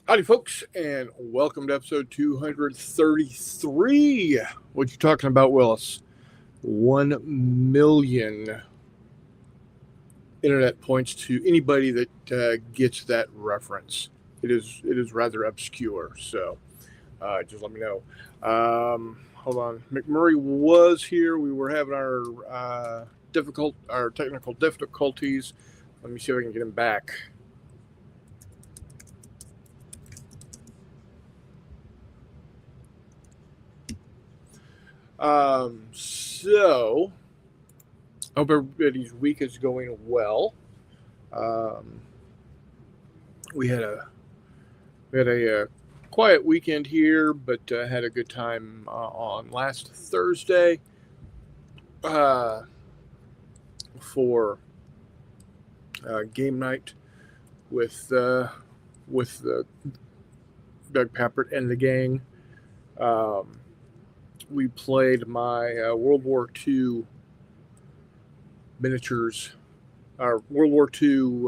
Howdy, folks, and welcome to episode 233. What you talking about, Willis? 1 million internet points to anybody that gets that reference. It is rather obscure, so just let me know. Hold on, McMurray was here. We were having our technical difficulties. Let me see if I can get him back. So hope everybody's week is going well. Um, we had a quiet weekend here, but had a good time on last Thursday uh, for game night with the Doug Pappert and the gang. Um, we played my World War II miniatures, our World War II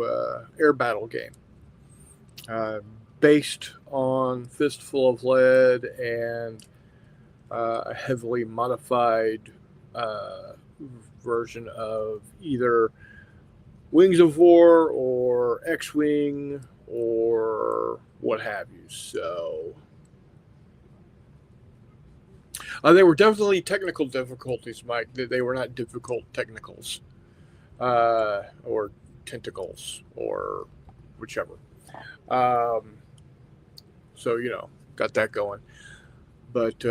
air battle game, uh, based on Fistful of Lead and a heavily modified uh, version of either Wings of War or X-Wing or what have you. So they were definitely technical difficulties, Mike. They were not difficult technicals or tentacles or whichever. Um, so got that going. But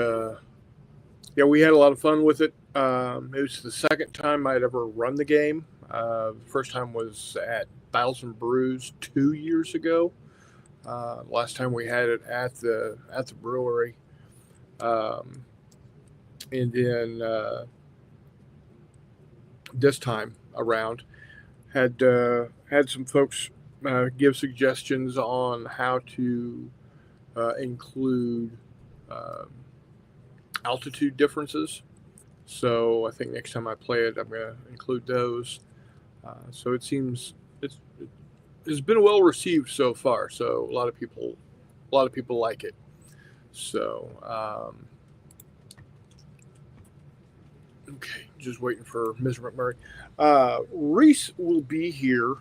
yeah, we had a lot of fun with it. It was the second time I'd ever run the game. The first time was at Battles and Brews 2 years ago. Last time we had it at the brewery, um, and then this time around had some folks give suggestions on how to include um, altitude differences. So I think next time I play it, I'm going to include those. So it seems it's been well received so far. So a lot of people like it. So okay, just waiting for Mr. McMurray. Reese will be here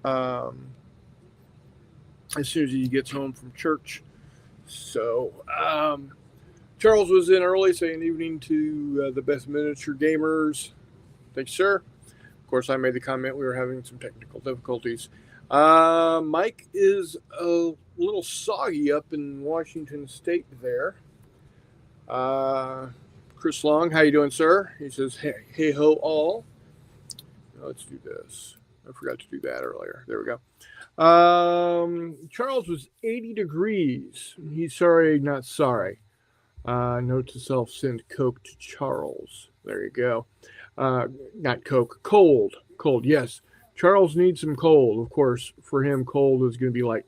um, as soon as he gets home from church. So Charles was in early saying evening to the best miniature gamers. Thanks, sir. Of course, I made the comment we were having some technical difficulties. Mike is a little soggy up in Washington State there. Uh, Chris Long, how you doing, sir? He says, hey ho all. Let's do this. I forgot to do that earlier. There we go. Charles was 80 degrees. He's sorry, not sorry. Note to self: send Coke to Charles. There you go. Not Coke, cold. Cold, yes. Charles needs some cold. Of course, for him, cold is going to be like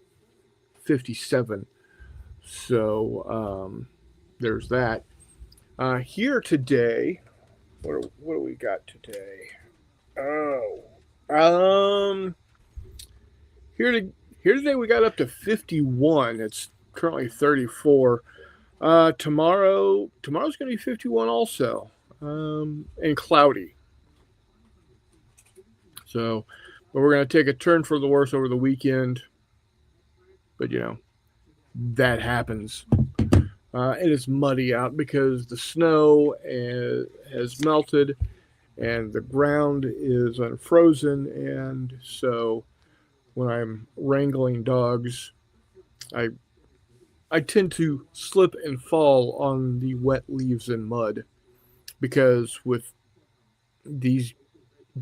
57. So there's that. Here today, what do we got today? Oh, um, here to here today we got up to 51. It's currently 34. Tomorrow's going to be 51 also, and cloudy. So, but we're going to take a turn for the worse over the weekend. But that happens. And it's muddy out because the snow has melted and the ground is unfrozen. And so when I'm wrangling dogs, I I tend to slip and fall on the wet leaves and mud because with these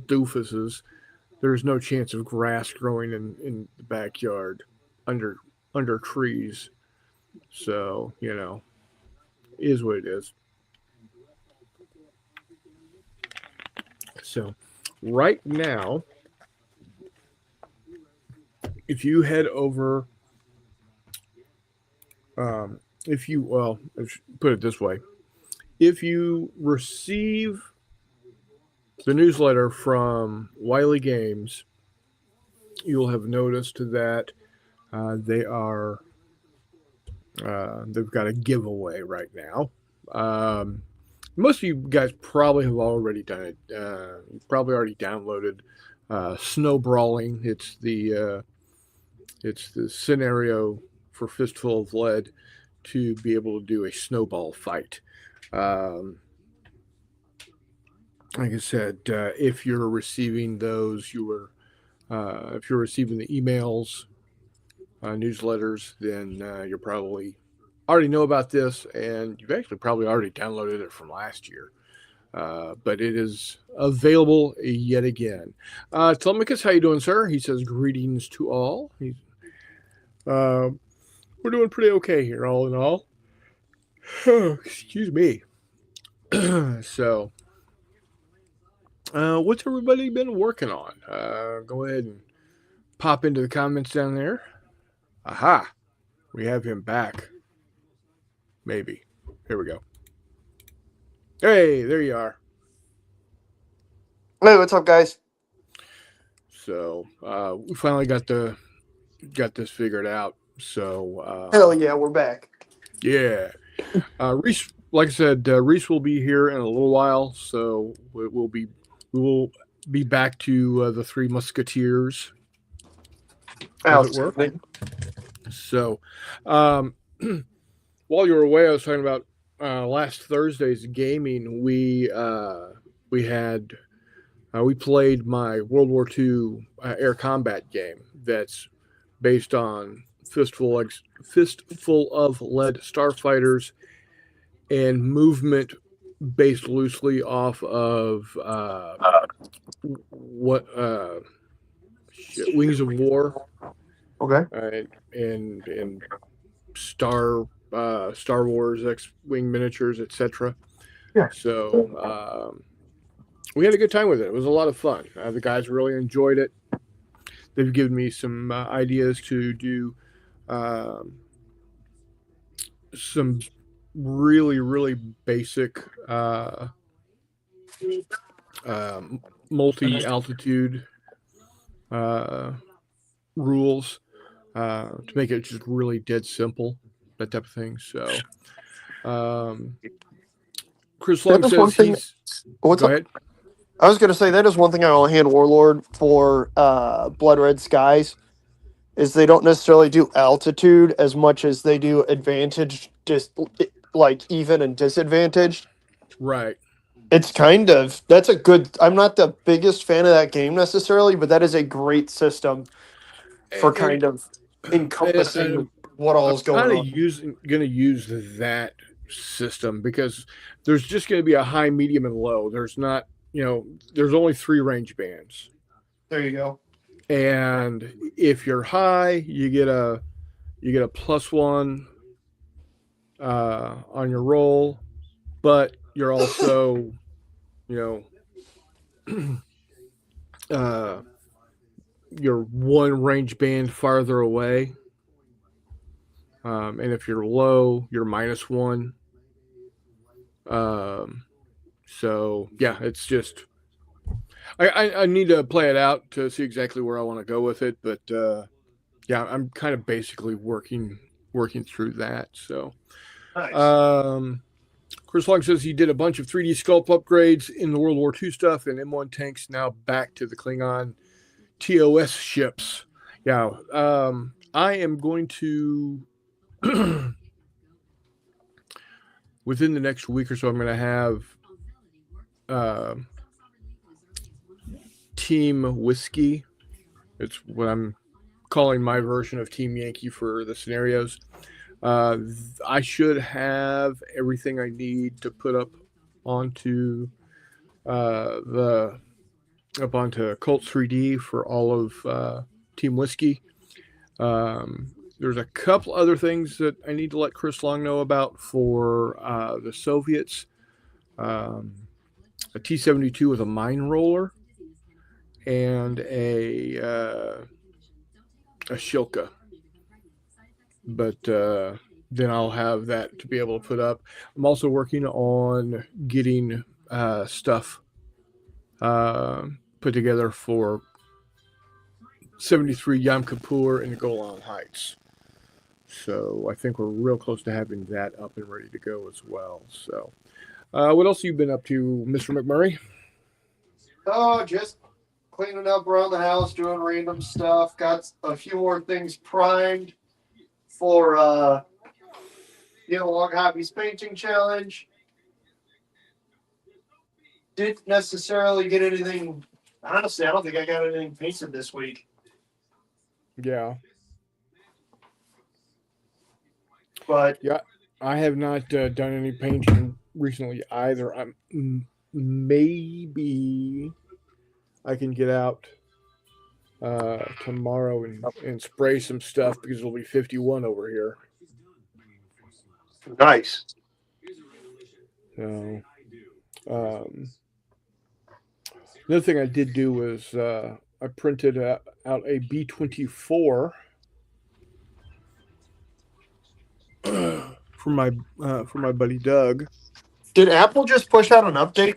doofuses, there's no chance of grass growing in the backyard under under trees. So is what it is. So right now, if you head over, if you put it this way, if you receive the newsletter from Wiley Games, you'll have noticed that they are They've got a giveaway right now. Most of you guys probably have already done it. You've probably already downloaded Snow Brawling. It's the scenario for Fistful of Lead to be able to do a snowball fight. Like I said, if you're receiving those, if you're receiving the emails, newsletters, then you're probably already know about this, and you've actually probably already downloaded it from last year. But it is available yet again. Telemachus, how you doing, sir? He says greetings to all. We're doing pretty okay here, all in all. Excuse me. So, what's everybody been working on? Go ahead and pop into the comments down there. Aha! We have him back. Maybe. Here we go. Hey, there you are. Hey, what's up, guys? So we finally got this figured out. So hell yeah, we're back. Yeah, Reese. Like I said, Reese will be here in a little while. So we will be back to the Three Musketeers, as it were. So, while you were away, I was talking about last Thursday's gaming. We played my World War II air combat game that's based on Fistful of Lead starfighters and movement based loosely off of Wings of War. Okay. And Star Wars X-Wing miniatures, etc. Yeah. So we had a good time with it. It was a lot of fun. The guys really enjoyed it. They've given me some ideas to do some really, really basic multi-altitude rules to make it just really dead simple, that type of thing. So, Chris Long says he's... Go ahead. I was going to say, that is one thing I will hand Warlord for Blood Red Skies, is they don't necessarily do altitude as much as they do advantage, just like even and disadvantaged. Right. It's that's a good, I'm not the biggest fan of that game necessarily, but that is a great system for kind of encompassing what all is going on. I'm going to use that system because there's just going to be a high, medium, and low. There's not, there's only 3 range bands. There you go. And if you're high, you get a +1 on your roll, but you're also, you're 1 range band farther away. And if you're low, you're -1. So yeah, it's just I need to play it out to see exactly where I want to go with it, but yeah, I'm kind of basically working through that. So Nice. Chris Long says he did a bunch of 3D sculpt upgrades in the World War II stuff, and M1 tanks now back to the Klingon TOS ships. Yeah, I am going to within the next week or so, I'm going to have Team Whiskey. It's what I'm calling my version of Team Yankee for the scenarios. I should have everything I need to put up onto onto Colts 3D for all of Team Whiskey. There's a couple other things that I need to let Chris Long know about for the Soviets. A T-72 with a mine roller and a Shilka. But then I'll have that to be able to put up. I'm also working on getting stuff put together for 73 Yom Kippur in the Golan Heights. So I think we're real close to having that up and ready to go as well. So, what else have you been up to, Mr. McMurray? Oh, just cleaning up around the house, doing random stuff. Got a few more things primed for Long Hobbies Painting Challenge. Didn't necessarily get anything. Honestly, I don't think I got anything painted this week. Yeah. But Yeah, I have not done any painting recently either. Maybe I can get out tomorrow and spray some stuff because it'll be 51 over here. nice. So, um, another thing I did do was I printed out a B-24 for my buddy Doug. Did Apple just push out an update?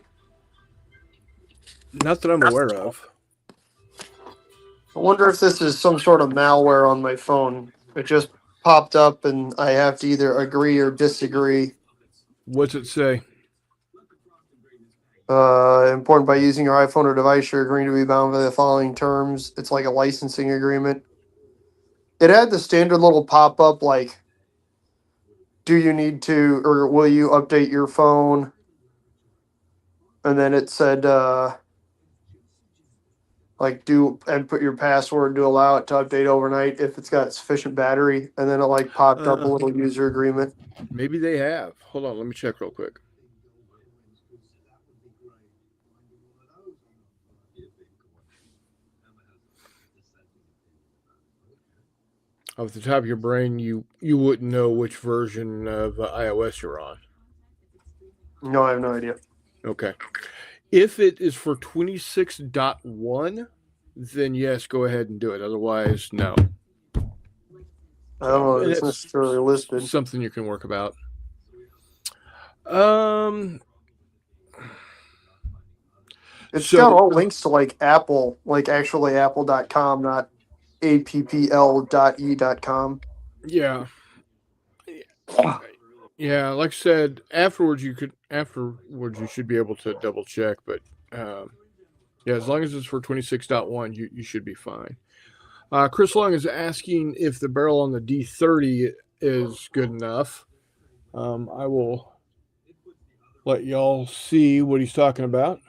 Not that I'm aware of. I wonder if this is some sort of malware on my phone. It just popped up and I have to either agree or disagree. What's it say? Important by using your iPhone or device, you're agreeing to be bound by the following terms. It's like a licensing agreement. It had the standard little pop up like, do you need to or will you update your phone? And then it said, like do and put your password to allow it to update overnight if it's got sufficient battery. And then it like popped up a little user agreement. Maybe they have. Hold on, let me check real quick. Off the top of your brain, you wouldn't know which version of iOS you're on. No, I have no idea. Okay. If it is for 26.1, then yes, go ahead and do it. Otherwise, no. I don't know if And it's necessarily listed. Something you can work about. It's got all links to like Apple, like actually apple.com, not appl.e.com. Yeah. Yeah, like I said, afterwards you should be able to double check, but yeah, as long as it's for 26.1, you should be fine. Chris Long is asking if the barrel on the D30 is good enough. I will let y'all see what he's talking about.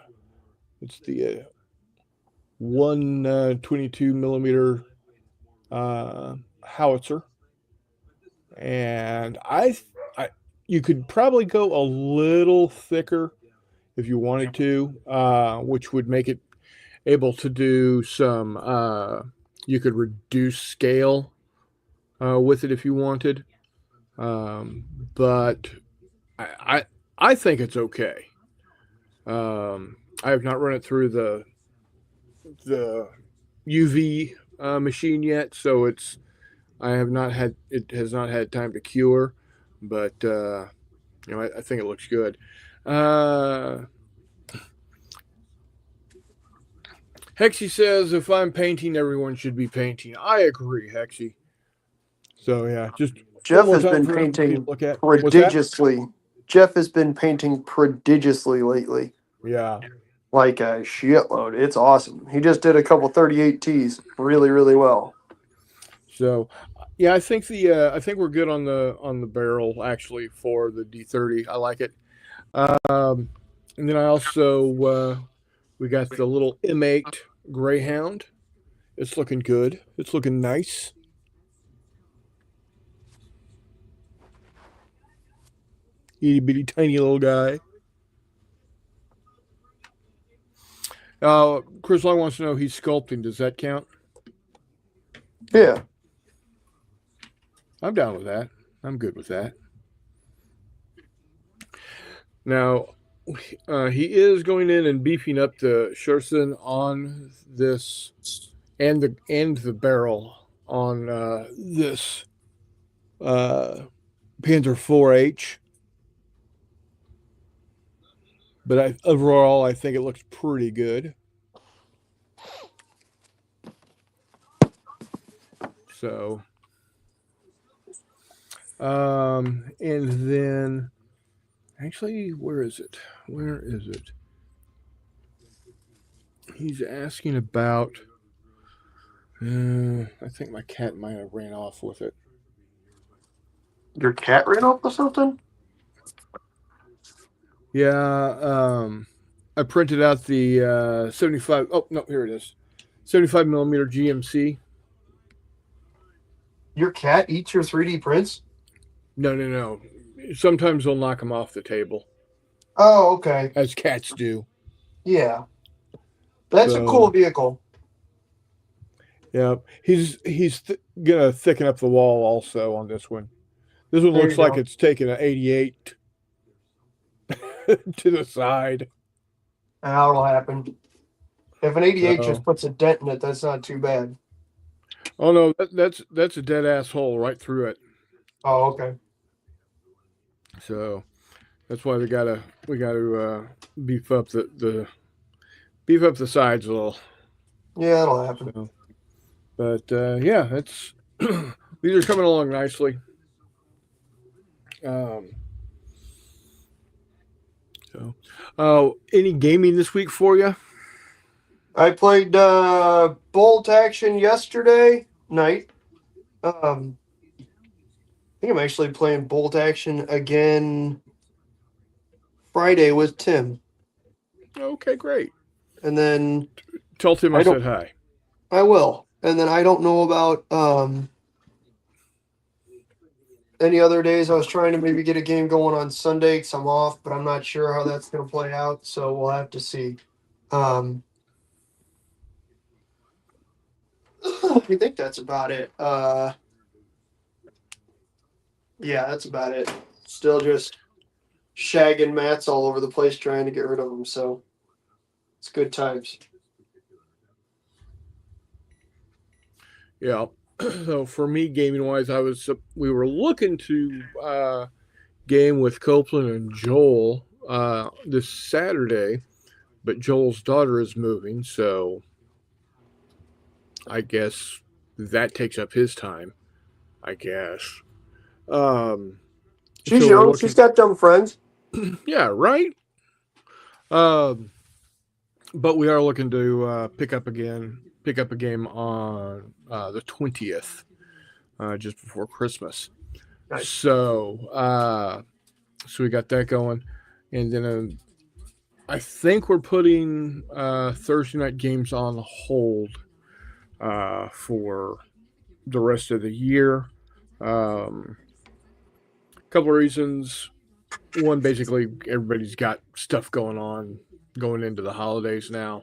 It's the 122 millimeter howitzer, and you could probably go a little thicker if you wanted to, which would make it able to do some. You could reduce scale with it if you wanted, but I think it's okay. I have not run it through the UV machine yet, so it has not had time to cure, but I think it looks good. Hexy says, if I'm painting, everyone should be painting. I agree, Hexy. So yeah, just Jeff has been painting prodigiously. Jeff has been painting prodigiously lately. Yeah. Like a shitload. It's awesome. He just did a couple 38 Ts really, really well. So yeah, I think we're good on the barrel actually for the D30. I like it. And then I also we got the little M8 Greyhound. It's looking good. It's looking nice. Itty bitty tiny little guy. Chris Long wants to know he's sculpting. Does that count? Yeah. I'm down with that. I'm good with that. Now, he is going in and beefing up the Scherzen on this and the barrel on this Panzer 4H. But overall, I think it looks pretty good. So, And then actually, where is it? Where is it? He's asking about. I think my cat might have ran off with it. Your cat ran off with something? Yeah. I printed out the 75. Oh no, here it is. 75 millimeter GMC. Your cat eats your 3D prints? No, no, no. Sometimes they'll knock them off the table, Oh, okay. as cats do. Yeah. That's a cool So vehicle. yeah, gonna thicken up the wall also on this one. This one There looks you like go. it's taking an 88 to the side. That'll happen. If an 88 just So, puts a dent in it, that's not too bad. oh no, that's a dead ass hole right through it. Oh, okay. So that's why we gotta beef up the sides a little. Yeah, that'll happen. So, but yeah, it's these are coming along nicely. Um, so, any gaming this week for you? I played Bolt Action yesterday night. I think I'm actually playing Bolt Action again Friday with Tim. Okay, great. And then Tell Tim I I don't said hi. I will. And then I don't know about any other days. I was trying to maybe get a game going on Sunday because I'm off, but I'm not sure how that's going to play out. So we'll have to see. Um, I think that's about it. Yeah, that's about it. Still just shagging mats all over the place trying to get rid of them. So it's good times. Yeah. So for me, gaming wise, we were looking to game with Copeland and Joel this Saturday, but Joel's daughter is moving, so I guess that takes up his time. I guess. Um, She's so we're young. She's looking. got dumb friends. Yeah, right. Um, but we are looking to pick up a game on the 20th, just before Christmas. Nice. So we got that going, and then I think we're putting Thursday night games on hold for the rest of the year. A couple of reasons. One, basically, everybody's got stuff going on going into the holidays now,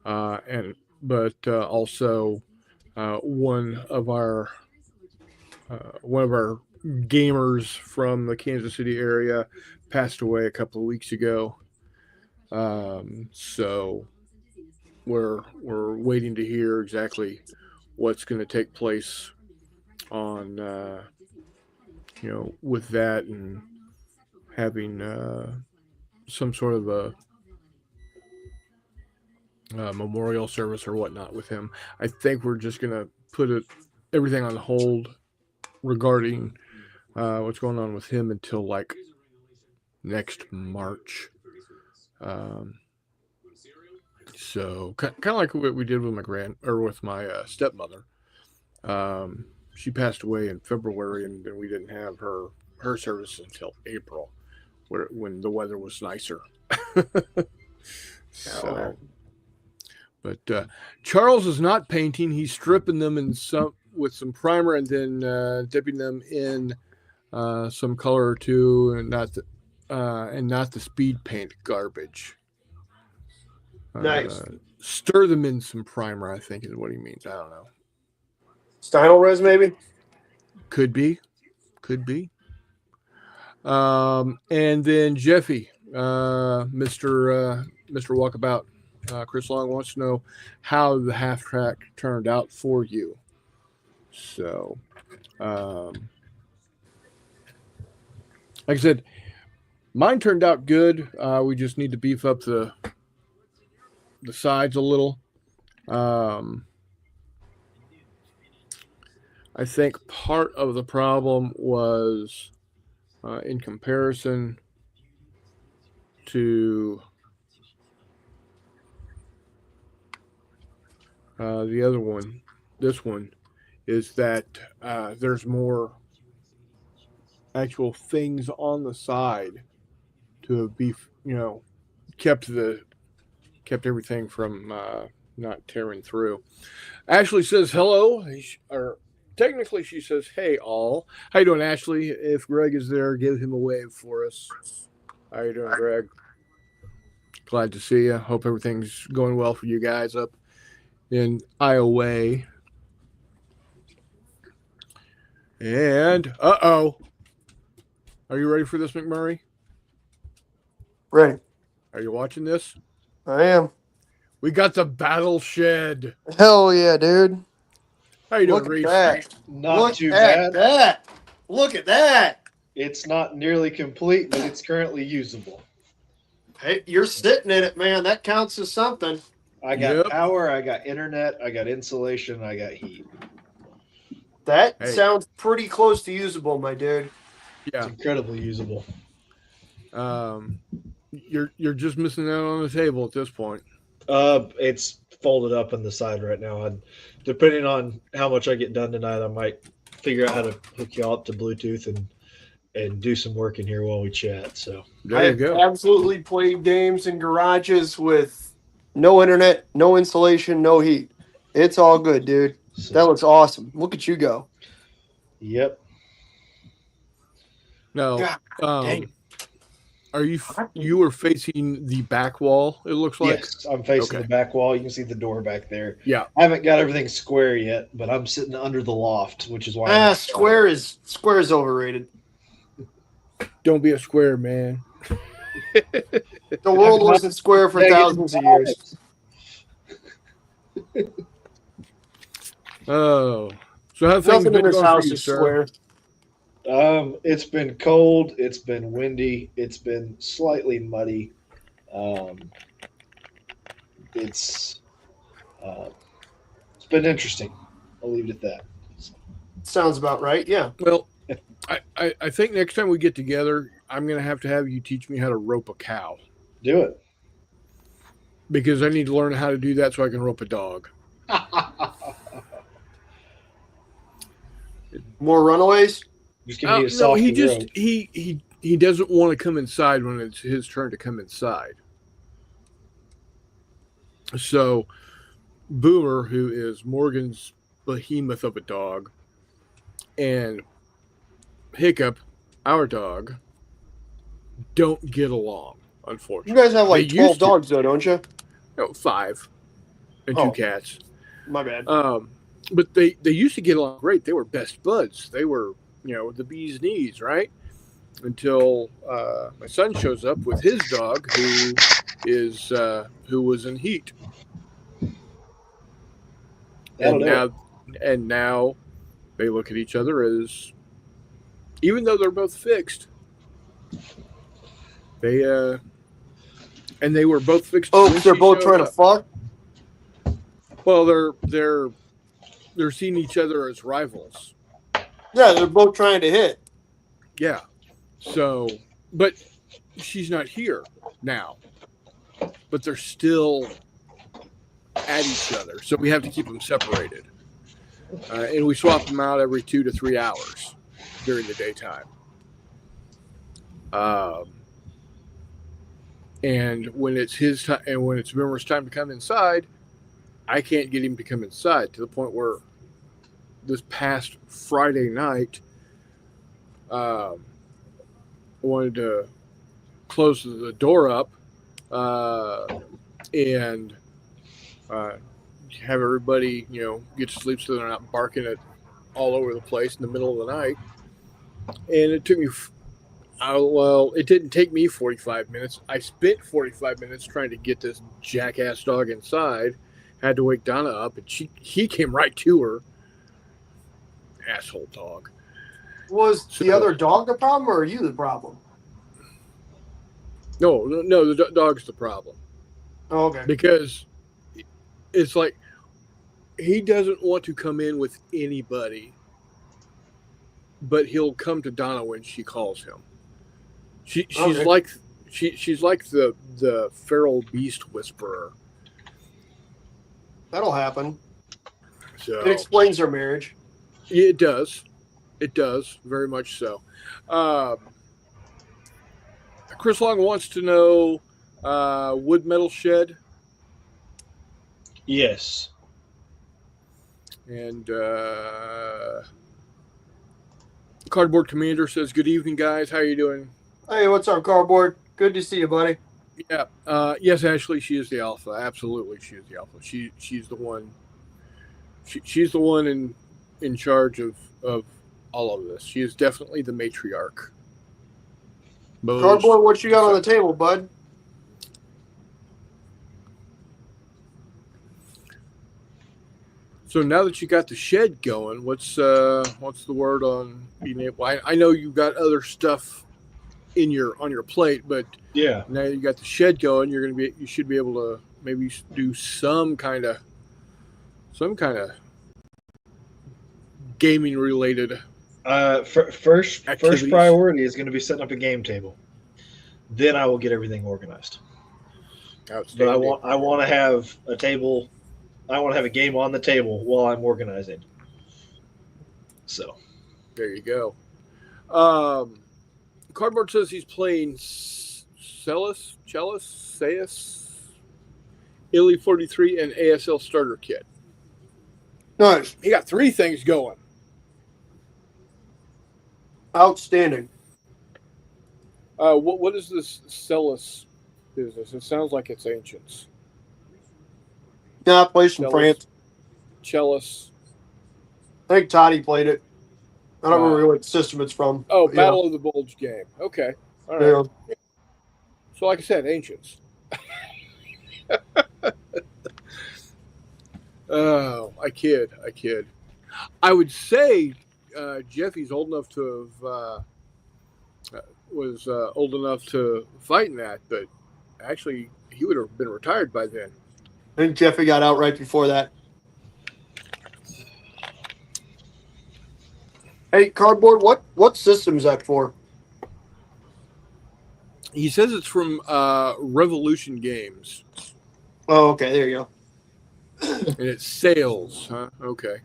and but also one of our gamers from the Kansas City area passed away a couple of weeks ago. So we're waiting to hear exactly what's going to take place on with that, and having some sort of a memorial service or whatnot with him. I think we're just going to put everything on hold regarding what's going on with him until like next March. So kind of like what we did with with my stepmother. She passed away in February, and then we didn't have her service until April, when the weather was nicer. So, but Charles is not painting; he's stripping them with some primer, and then dipping them in some color or two, and not the speed paint garbage. Nice. Stir them in some primer, I think is what he means. I don't know. Steinal res, maybe? Could be. And then Jeffy, Mr. Walkabout, Chris Long wants to know how the half track turned out for you. So, like I said, mine turned out good. We just need to beef up the sides a little. I think part of the problem was in comparison to the other one, this one, is that there's more actual things on the side to be, kept kept everything from not tearing through. Ashley says hello, or technically she says hey all. How you doing, Ashley? If Greg is there, give him a wave for us. How you doing, Greg? Glad to see you. Hope everything's going well for you guys up in Iowa. And are you ready for this, McMurray? Ready. Are you watching this? I am. We got the battle shed. Hell yeah, dude. How you doing, Look Reese? at that. Not Look too at bad. that. Look at that. It's not nearly complete, but it's currently usable. Hey, you're sitting in it, man. That counts as something. I got Yep. power, I got internet, I got insulation, I got heat. That Hey. sounds pretty close to usable, my dude. It's Yeah. incredibly usable. You're just missing out on the table at this point. It's folded up on the side right now. And depending on how much I get done tonight, I might figure out how to hook y'all up to Bluetooth and do some work in here while we chat. So There I you have go. absolutely played games in garages with no internet, no insulation, no heat. It's all good, dude. That looks awesome. Look at you go. Yep. Now, God dang. are you were facing the back wall? It looks like. Yes, I'm facing Okay. the back wall. You can see the door back there. Yeah. I haven't got everything square yet, but I'm sitting under the loft, which is why Square is overrated. Don't be a square, man. The world wasn't square for thousands of years. Oh, so how things Nothing been in this going house for you, is sir? square. It's been cold. It's been windy. It's been slightly muddy. It's been interesting. I'll leave it at that. Sounds about right. Yeah. Well, I think next time we get together, I'm gonna have you teach me how to rope a cow Do it. because I need to learn how to do that so I can rope a dog. More runaways. Just give me a No, soft he just rope. he doesn't want to come inside when it's his turn to come inside. So, Boomer, who is Morgan's behemoth of a dog, and Hiccup, our dog, don't get along. You Unfortunately, guys have like They 12 used to. dogs, though, don't you? No, 5 and 2 Oh. cats. My bad. But they used to get along great. They were best buds. They were, the bee's knees, right? Until my son shows up with his dog, who was in heat, That'll do it. and now they look at each other as, even though they're both fixed, they and they were both fixed. Oh, when they're she both showed trying to up. fuck? Well, they're seeing each other as rivals. Yeah, they're both trying to hit. Yeah. So, but she's not here now. But they're still at each other, so we have to keep them separated. And we swap them out every 2 to 3 hours during the daytime. And when it's his time, and when it's Boomer's time to come inside, I can't get him to come inside, to the point where this past Friday night, I wanted to close the door up and have everybody, get to sleep so they're not barking at all over the place in the middle of the night. And it took me, it didn't take me 45 minutes. I spent 45 minutes trying to get this jackass dog inside. Had to wake Donna up, and he came right to her. Asshole dog. Was the So- other dog the problem, or are you the problem? No, the dog's the problem. Oh, okay. Because it's like he doesn't want to come in with anybody but he'll come to Donna when she calls him. She's Okay. like she's like the feral beast whisperer. That'll happen. So It explains their marriage. it does. It does, very much so. Chris Long wants to know wood metal shed. Yes. And Cardboard Commander says, "Good evening, guys. How you doing?" Hey, what's up, Cardboard? Good to see you, buddy. Yeah. Yes, Ashley, she is the alpha. Absolutely, she is the alpha. She's the one. She's the one in charge of all of this. She is definitely the matriarch. Cardboard, what you got on the table, bud? So now that you got the shed going, what's the word on being able? I know you got other stuff on your plate, but Yeah. now you got the shed going. You should be able to maybe do some kind of gaming related. First Activities. priority is going to be setting up a game table. Then I will get everything organized. But I want to have a table. I want to have a game on the table while I'm organizing. So There you go. Cardboard says he's playing Celis, Illy 43, and ASL starter kit. Nice. He got 3 things going. Outstanding. What is this Celis business? It sounds like it's Ancients. Yeah, I played from France. Chalice. I think Toddy played it. I don't remember what system it's from. Oh, but, Battle of the Bulge game. Okay. All right. Yeah. So, like I said, Ancients. Oh, I kid. I would say Jeffy's old enough to have was old enough to fight in that, but actually he would have been retired by then. I think Jeffy got out right before that. Hey, Cardboard, what system is that for? He says it's from Revolution Games, Oh, okay, there you go. and it's sales, huh? Okay,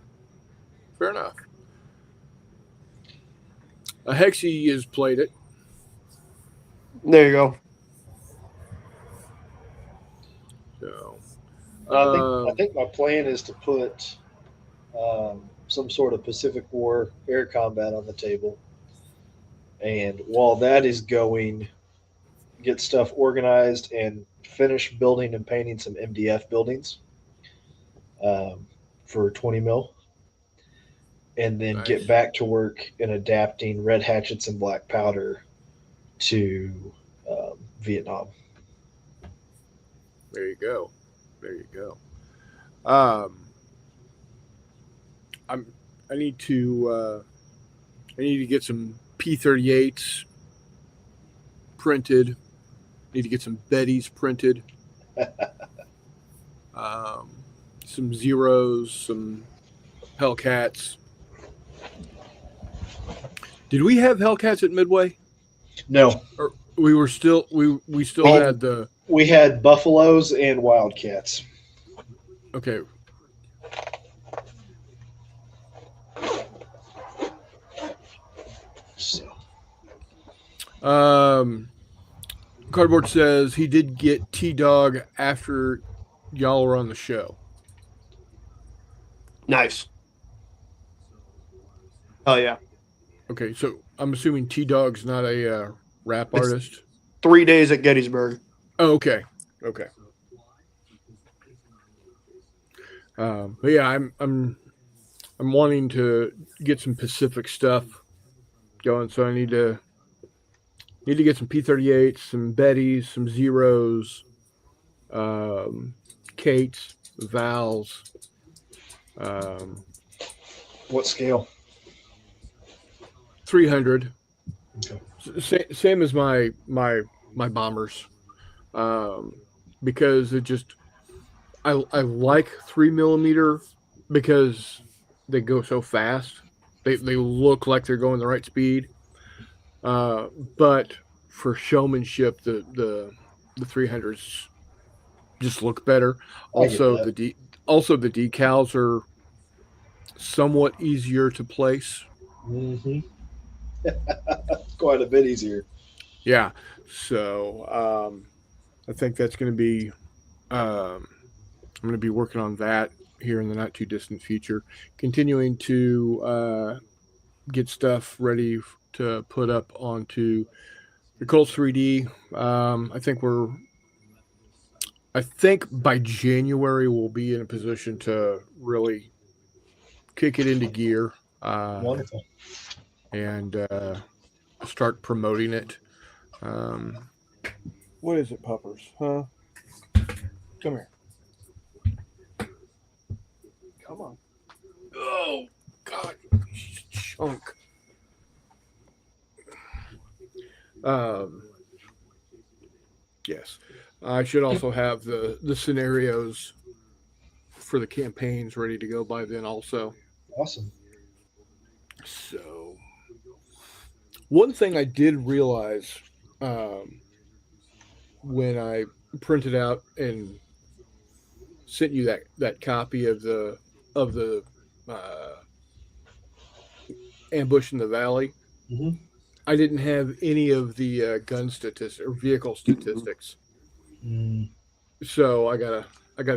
fair enough. Hexy has played it. There you go. So, I think my plan is to put some sort of Pacific War air combat on the table, and while that is going, get stuff organized and finish building and painting some MDF buildings for 20 mil, and then Nice. get back to work in adapting red hatchets and black powder to Vietnam. There you go. I need to get some P38s printed. Need to get some Bettys printed. Some Zeros, some Hellcats. Did we have Hellcats at Midway? No, Or we were still we still Oh. had the we had buffaloes and wildcats. okay. So Cardboard says he did get T-Dog after y'all were on the show. Nice. Oh, yeah. Okay, so I'm assuming T-Dog's not a rap It's- artist. 3 days at Gettysburg. Oh, okay. But yeah, I'm wanting to get some Pacific stuff going, so I need to get some P38s, some Bettys, some Zeros, Kates, Vals. what scale? 300. Okay. Same as my bombers, because it just I like 3mm because they go so fast. They look like they're going the right speed, but for showmanship, the 300s just look better. I get Also, that. the decals are somewhat easier to place. Mm-hmm. Quite a bit easier. Yeah, so I think that's going to be. I'm going to be working on that here in the not too distant future. Continuing to get stuff ready to put up onto the Colts 3D. I think by January we'll be in a position to really kick it into gear Wonderful. and start promoting it. What is it, puppers? Huh? Come here. Come on. Oh, God. Chunk. Yes. I should also have the scenarios for the campaigns ready to go by then also. Awesome. So, one thing I did realize um, when I printed out and sent you that copy of the uh, ambush in the valley, Mm-hmm. I didn't have any of the gun statistics or vehicle statistics. Mm, So I gotta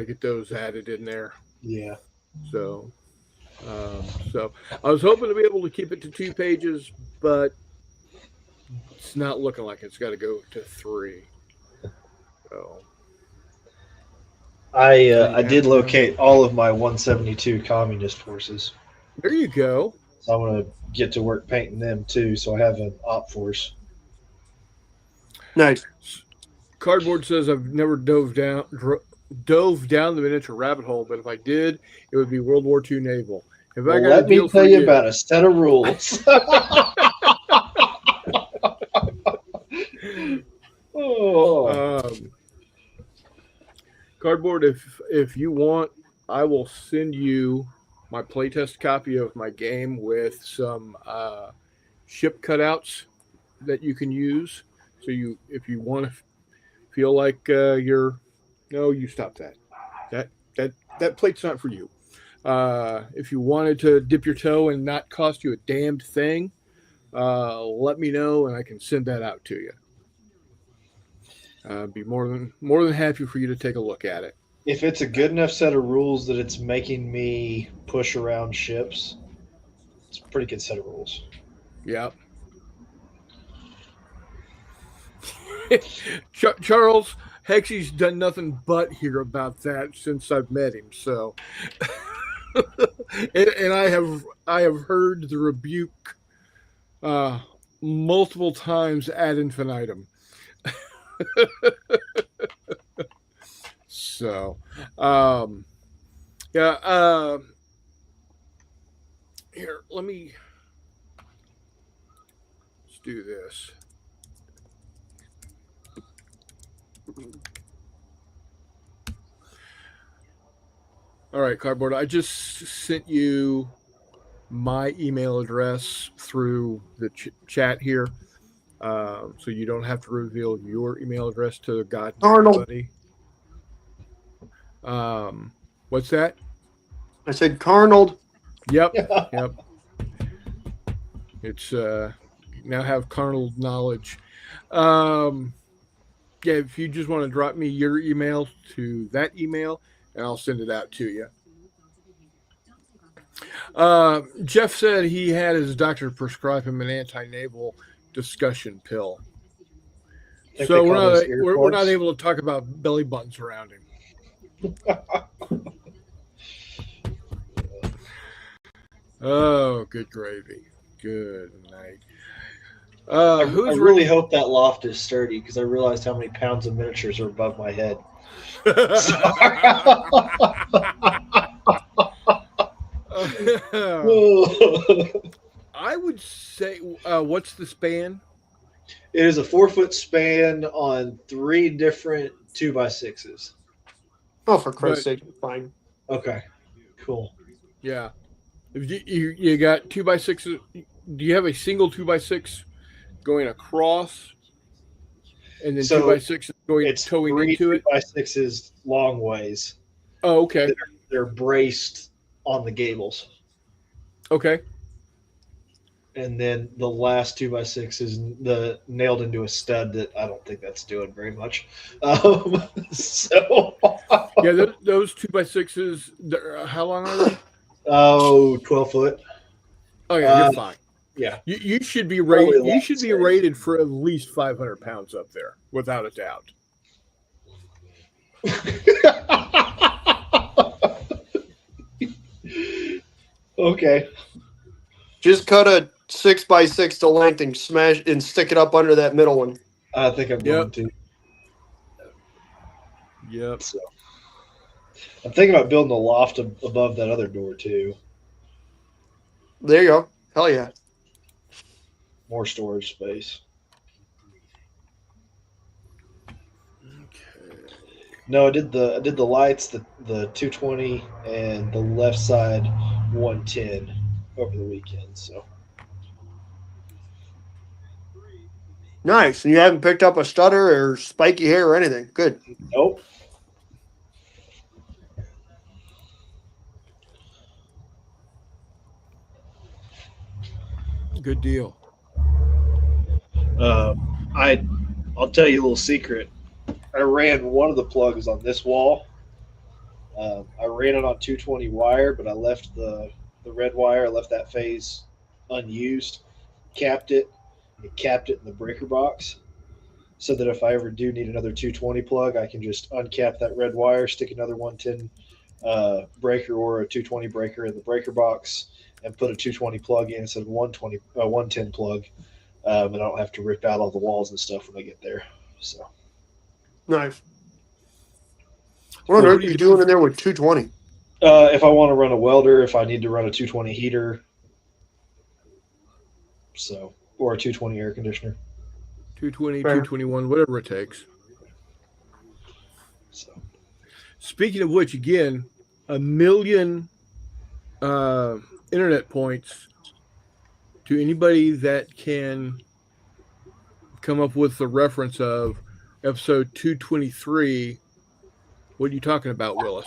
get those added in there. yeah. So so I was hoping to be able to keep it to 2 pages, but it's not looking like it's got to go to 3. So I did locate all of my 172 communist forces, there you go. so I'm gonna get to work painting them too. So I have an op force. Nice. Cardboard says I've never dove down the miniature rabbit hole, but if I did, it would be World War II naval. Have I Well, got a let me deal tell for you about a set of rules. Oh, Cardboard, if you want, I will send you my playtest copy of my game with some ship cutouts that you can use. So if you want to feel like you're, no, you stop that. That that plate's not for you. If you wanted to dip your toe and not cost you a damned thing, let me know and I can send that out to you. Be more than happy for you to take a look at it. if it's a good enough set of rules that it's making me push around ships, it's a pretty good set of rules. Yeah. Charles Hexy's done nothing but hear about that since I've met him. So, and I have heard the rebuke multiple times ad infinitum. So, yeah. Here, let's do this. All right, Cardboard. I just sent you my email address through the chat here, so you don't have to reveal your email address to God and Arnold. everybody. What's that? I said Carnold. Yep. It's now have carnal knowledge. Yeah, if you just want to drop me your email to that email, and I'll send it out to you. Jeff said he had his doctor prescribe him an anti-naval discussion pill. So we're not able to talk about belly buttons around him. Oh, good gravy. Good night. I really hope that loft is sturdy because I realized how many pounds of miniatures are above my head. I would say, what's the span? It is a 4-foot span on 3 different 2x6s. Oh, for Christ's sake, fine. Okay, cool. Yeah. If you got 2x6s, do you have a single 2x6 going across, and then So 2x6 going it's towing 3 into it? 2x6s long ways. Oh, okay, They're braced on the gables. okay. And then the last 2x6 is nailed into a stud that I don't think that's doing very much. So Yeah, those 2x6s. How long are they? 12 foot. Oh yeah, you're Uh, fine. yeah, You should be probably rated. a You lot should be scary. rated for at least 500 pounds up there, without a doubt. Okay. Just cut a 6x6 to length and smash and stick it up under that middle one. I think I'm going Yep. to. Yep. So I'm thinking about building a loft above that other door too. There you go. Hell yeah. More storage space. Okay. No, I did the lights, the 220 and the left side 110 over the weekend. So Nice. And you haven't picked up a stutter or spiky hair or anything. Good. nope. Good deal. I'll tell you a little secret. I ran one of the plugs on this wall. I ran it on 220 wire, but I left the red wire. I left that phase unused. Capped it. And capped it in the breaker box, so that if I ever do need another 220 plug, I can just uncap that red wire, stick another 110 breaker or a 220 breaker in the breaker box, and put a 220 plug in instead of 110 plug, and I don't have to rip out all the walls and stuff when I get there. So Nice. What on earth are you doing in there with 220? if I want to run a welder, if I need to run a 220 heater, so or a 220 air conditioner. 220, Fair. 221, whatever it takes. So Speaking of which, again, 1,000,000 internet points to anybody that can come up with the reference of episode 223. What are you talking about, Willis?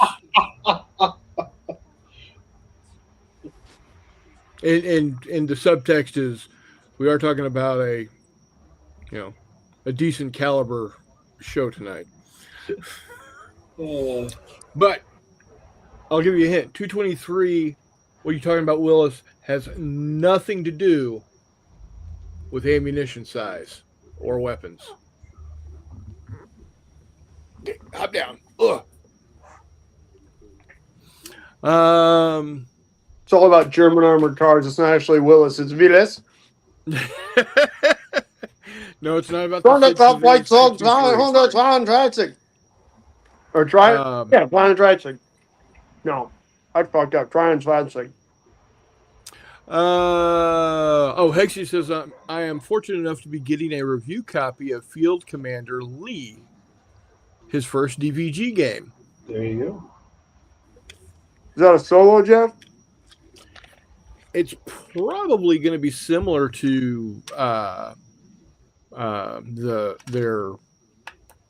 And the subtext is, we are talking about a decent caliber show tonight. But I'll give you a hint. 223, what you're talking about, Willis, has nothing to do with ammunition size or weapons. Hop down. Ugh. It's all about German armored cars. It's not actually Willis. It's Willis. No, it's not about Honda Top White Sox, 223. Honda Tron Tricycle. Or try yeah, Tron Tricycle. No, I fucked up. Tron Tricycle. Hexy says, I am fortunate enough to be getting a review copy of Field Commander Lee, his first DVG game. there you go. Is that a solo, Jeff? It's probably going to be similar to their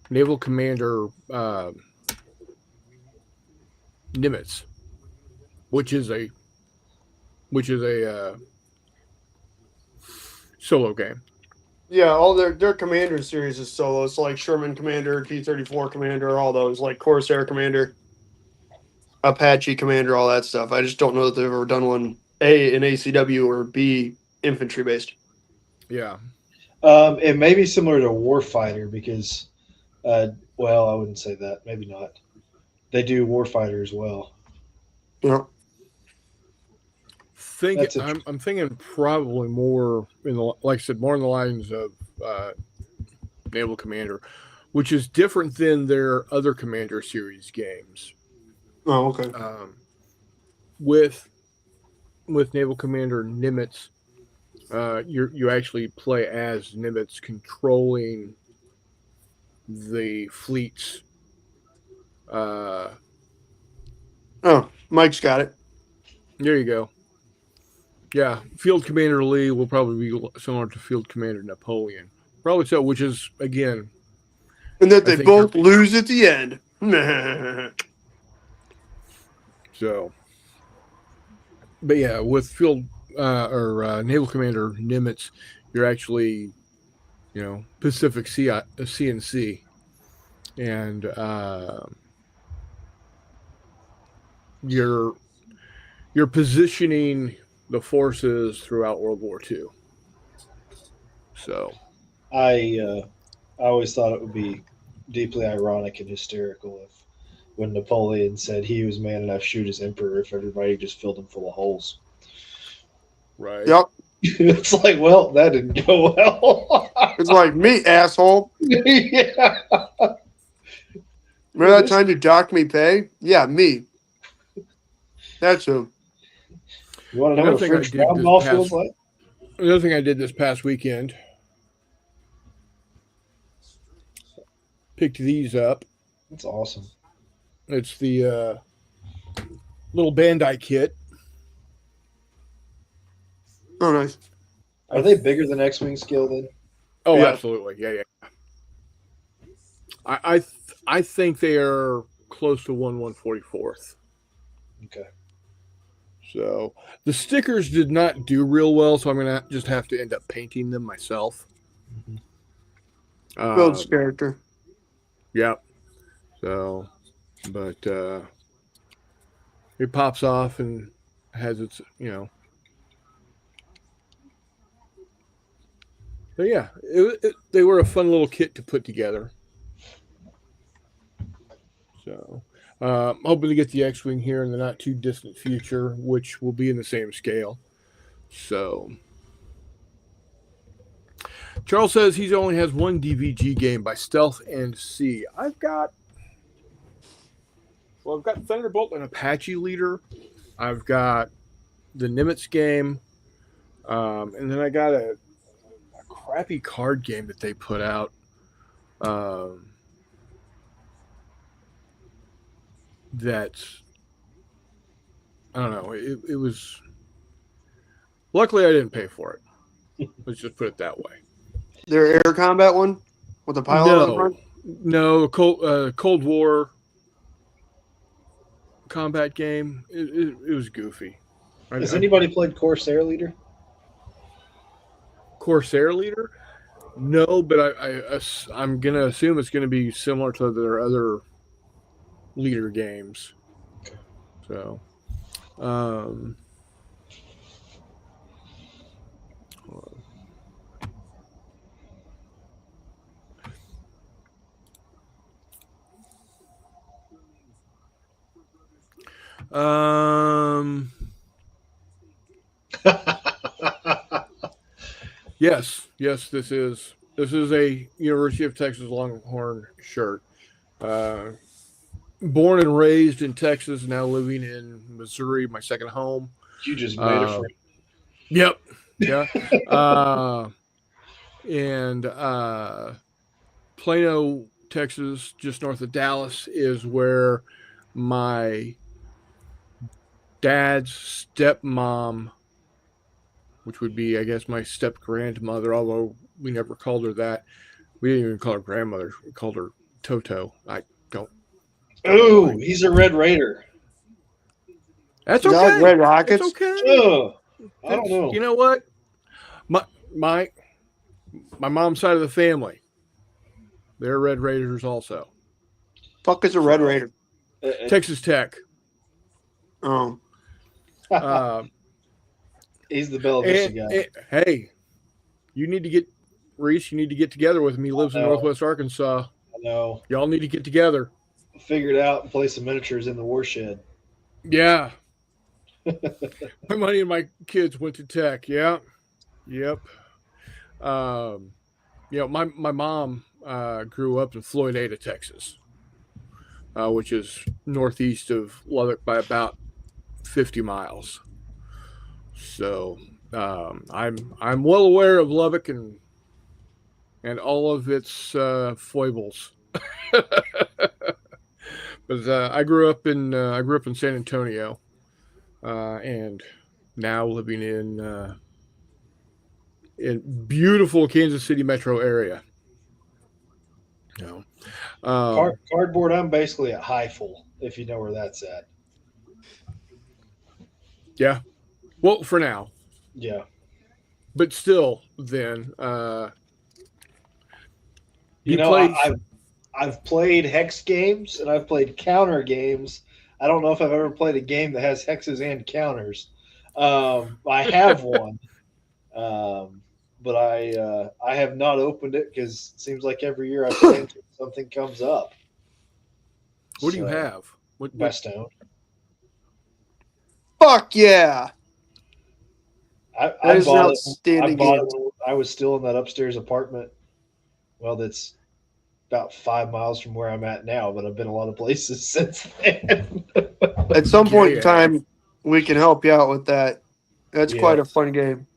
naval commander Nimitz, which is a solo game. Yeah, all their Commander series is solo. It's like Sherman Commander, T-34 Commander, all those, like Corsair Commander, Apache Commander, all that stuff. I just don't know that they've ever done one, A, in ACW, or B, infantry-based. Yeah. It may be similar to Warfighter because, well, I wouldn't say that. Maybe not. They do Warfighter as well. Yeah. I'm thinking probably more like I said, more in the lines of Naval Commander, which is different than their other Commander series games. Oh, okay. With Naval Commander Nimitz, you actually play as Nimitz, controlling the fleets. Oh, Mike's got it. There you go. Yeah, Field Commander Lee will probably be similar to Field Commander Napoleon. Probably so, which is, again, And that I they think both lose at the end. so. But yeah, with Field Naval Commander Nimitz, you're actually, Pacific CNC. And you're positioning the forces throughout World War II. So I always thought it would be deeply ironic and hysterical if when Napoleon said he was man enough to shoot his emperor if everybody just filled him full of holes. right. Yep. It's like, well, that didn't go well. It's like me, asshole. Yeah. Remember that time you docked me pay? Yeah, me. That's who. You want to know what a Another thing I French did ground this ball past- feels like? Another thing I did this past weekend, picked these up. That's awesome. It's the little Bandai kit. Oh, nice. Are they bigger than X-Wing scale then? Oh, Yeah. absolutely. Yeah. I think they are close to 1/144th. Okay. So the stickers did not do real well, so I'm gonna just have to end up painting them myself. Builds character. Yeah. So, but it pops off and has its, But yeah, they were a fun little kit to put together. So, I'm hoping to get the X-Wing here in the not too distant future, which will be in the same scale. So, Charles says he only has one DVG game by Stealth and C. I've got Thunderbolt and Apache Leader. I've got the Nimitz game, and then I got a crappy card game that they put out. That's, I don't know. It was. Luckily, I didn't pay for it. Let's just put it that way. Their air combat one with the pilot on the front? No, Cold War combat game. It was goofy. Has anybody played Corsair Leader? Corsair Leader? No, but I'm gonna assume it's gonna be similar to their other leader games. So, yes, this is a University of Texas Longhorn shirt. Born and raised in Texas, now living in Missouri, my second home. You just made a friend. Yep. Yeah. And Plano, Texas, just north of Dallas, is where my dad's stepmom, which would be, I guess, my step grandmother, although we never called her that. We didn't even call her grandmother. We called her Toto. I don't. Oh, he's a Red Raider. That's Not okay. Red Rockets. It's okay. Oh, I don't know. You know what? My mom's side of the family, they're Red Raiders also. Fuck is a Red Raider? Texas Tech. Oh. He's the Bella Vista guy. Hey, you need to get Reese. You need to get together with him. He lives in Northwest Arkansas. I know. Y'all need to get together. Figure it out and play some miniatures in the warshed. Yeah. My money and my kids went to Tech. Yeah. Yep. My mom grew up in Floydada, Texas, which is northeast of Lubbock by about 50 miles. So I'm well aware of Lubbock and all of its foibles. But I grew up in San Antonio, and now living in beautiful Kansas City metro area. You know, Cardboard, I'm basically at high full, if you know where that's at. yeah. Well, for now, Yeah. but still, then You know, I've played hex games and I've played counter games. I don't know if I've ever played a game that has hexes and counters. I have one, but I have not opened it because it seems like every year I play until something comes up. What do you have? What Bestone. Fuck yeah! I That is an bought it. I outstanding bought game. it when I was still in that upstairs apartment. Well, that's about 5 miles from where I'm at now, but I've been a lot of places since then. At some point in Yeah. time, we can help you out with that. That's Yeah. quite a fun game.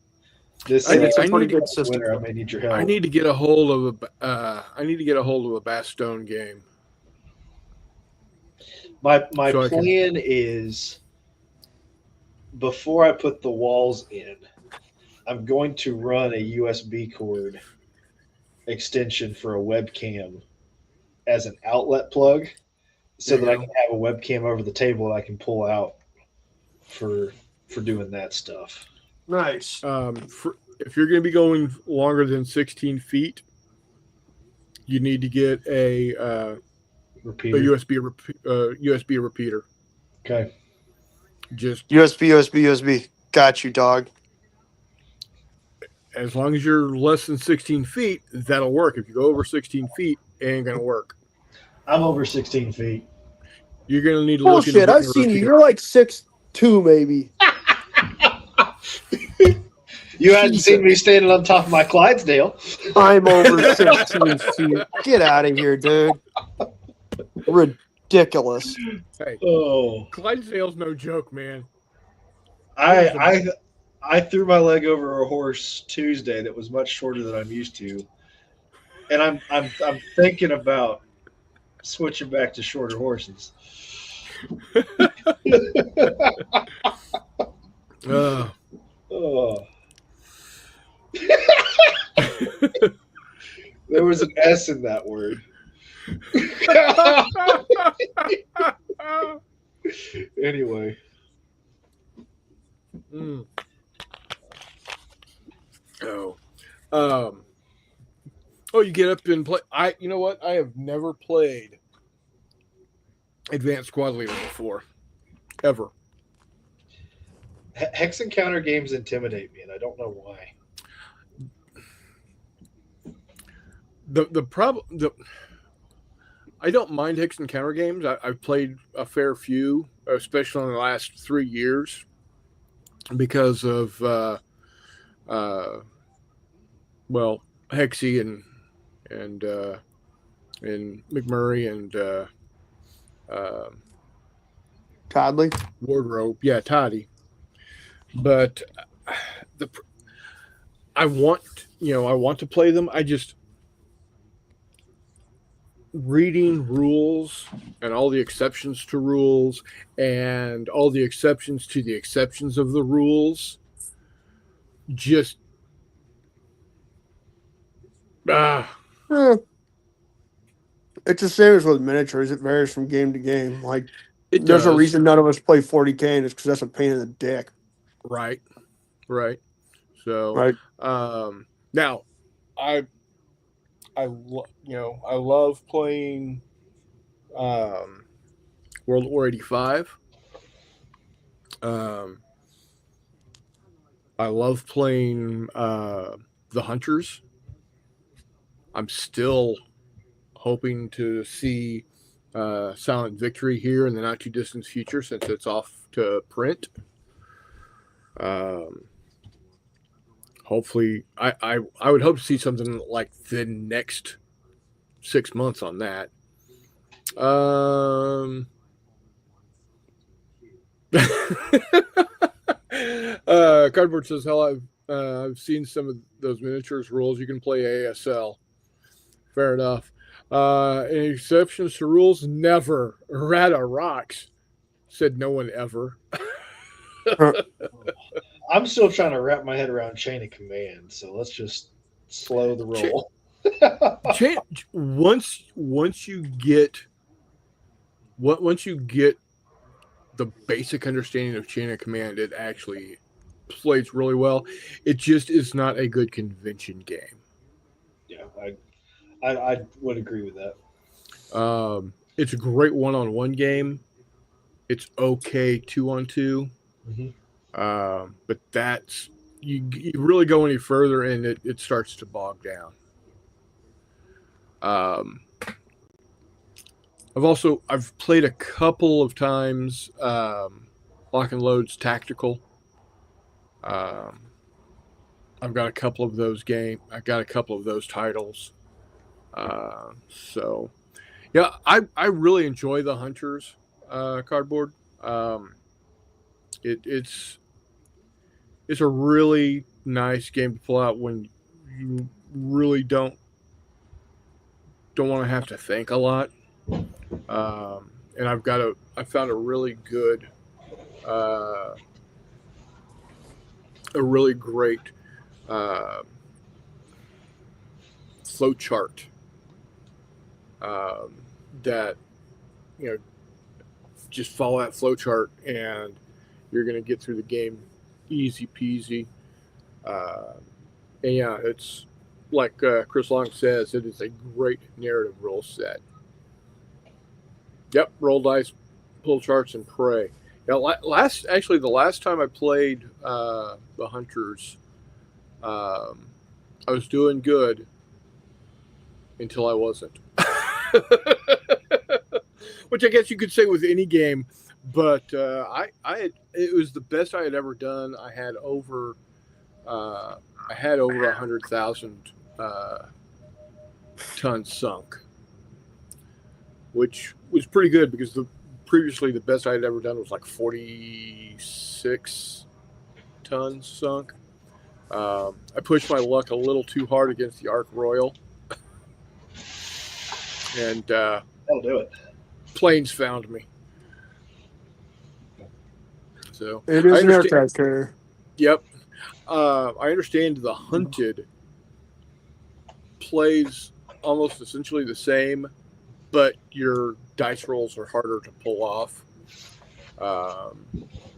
This I need- It's a I pretty need- good system. winter, I may need your help. I need to get a hold of a Bastogne game. My So I can- plan is before I put the walls in, I'm going to run a USB cord extension for a webcam as an outlet plug so There that you I go. can have a webcam over the table that I can pull out for doing that stuff. Nice. If you're going to be going longer than 16 feet, you need to get a Repeater. USB repeater. Okay. Just USB. Got you, dog. as long as you're less than 16 feet, that'll work. If you go over 16 feet, it ain't going to work. I'm over 16 feet. You're going to need to look into Bullshit. I've putting a seen you. repeater. You're like 6'2", maybe. You hadn't seen me standing on top of my Clydesdale. I'm over 16 feet. Get out of here, dude. Ridiculous. Hey, Oh, Clydesdale's no joke, man. I threw my leg over a horse Tuesday that was much shorter than I'm used to, and I'm thinking about switching back to shorter horses. Oh. There was an S in that word. Anyway. Mm. You get up and play. You know what? I have never played Advanced Squad Leader before, ever. Hex encounter games intimidate me, and I don't know why. The problem, I don't mind Hex encounter games. I've played a fair few, especially in the last 3 years, because of Hexy and McMurray and Toddley. Wardrobe. Yeah, Toddy. But I want to play them. I just reading rules and all the exceptions to rules and all the exceptions to the exceptions of the rules. Just It's the same as with miniatures. It varies from game to game. Like, it there's a does. reason none of us play 40K, and it's because that's a pain in the dick. Right. So, Right. now, I love playing World War 85. I love playing the Hunters. I'm still hoping to see Silent Victory here in the not too distant future, since it's off to print. Hopefully, I would hope to see something like the next 6 months on that. Cardboard says, "Hell, I've seen some of those miniatures rules. You can play ASL. Fair enough. Any exceptions to rules? Never. Rata rocks," said no one ever. I'm still trying to wrap my head around chain of command, so let's just slow the roll. Once you get the basic understanding of chain of command, it actually plays really well. It just is not a good convention game. Yeah, I would agree with that. It's a great one-on-one game. It's okay 2-on-2. Mhm. But that's you really go any further and it starts to bog down. Um, I've played a couple of times Lock and Load's Tactical. Um, I've got a couple of those I got a couple of those titles. So yeah, I really enjoy the Hunters cardboard. Um, it's a really nice game to pull out when you really don't want to have to think a lot. And I found uh, a really great uh, flow chart um, that you know just follow that flow chart and you're going to get through the game easy peasy. Uh, and yeah, it's like Chris Long says, it is a great narrative rule set. Yep, roll dice, pull charts, and pray. Yeah, the last time I played the Hunters, um, I was doing good until I wasn't. Which I guess you could say with any game, but it was the best I had ever done. I had over 100,000 tons sunk, which was pretty good because previously the best I had ever done was like 46 tons sunk. I pushed my luck a little too hard against the Ark Royal, and That'll do it. planes found me. So It is an aircraft carrier. Yep. I understand the Hunted plays almost essentially the same, but your dice rolls are harder to pull off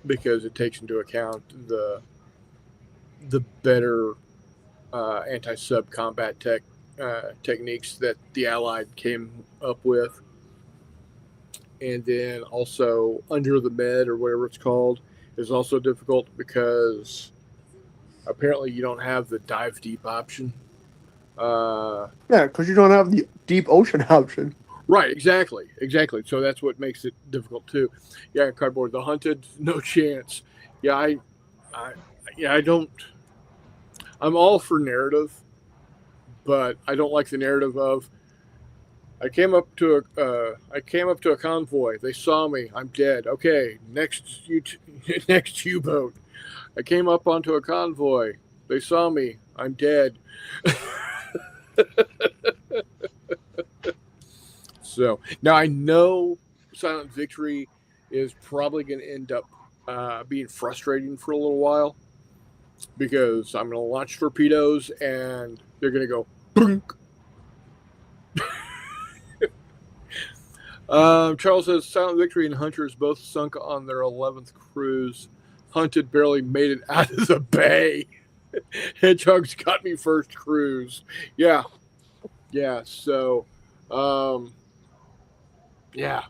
because it takes into account the better anti-sub combat techniques that the Allied came up with. And then also Under the Med, or whatever it's called, is also difficult because apparently you don't have the dive deep option. Yeah, because you don't have the deep ocean option. Right, exactly. So that's what makes it difficult too. Yeah, cardboard. The Hunted, no chance. Yeah, I don't. I'm all for narrative, but I don't like the narrative of. I came up to a convoy. They saw me. I'm dead. Okay, next next U-boat. I came up onto a convoy. They saw me. I'm dead. So now I know Silent Victory is probably going to end up being frustrating for a little while because I'm going to launch torpedoes and they're going to go boonk. Charles says Silent Victory and Hunters both sunk on their 11th cruise. Hunted barely made it out of the bay. Hedgehogs got me first cruise. Yeah. So, yeah.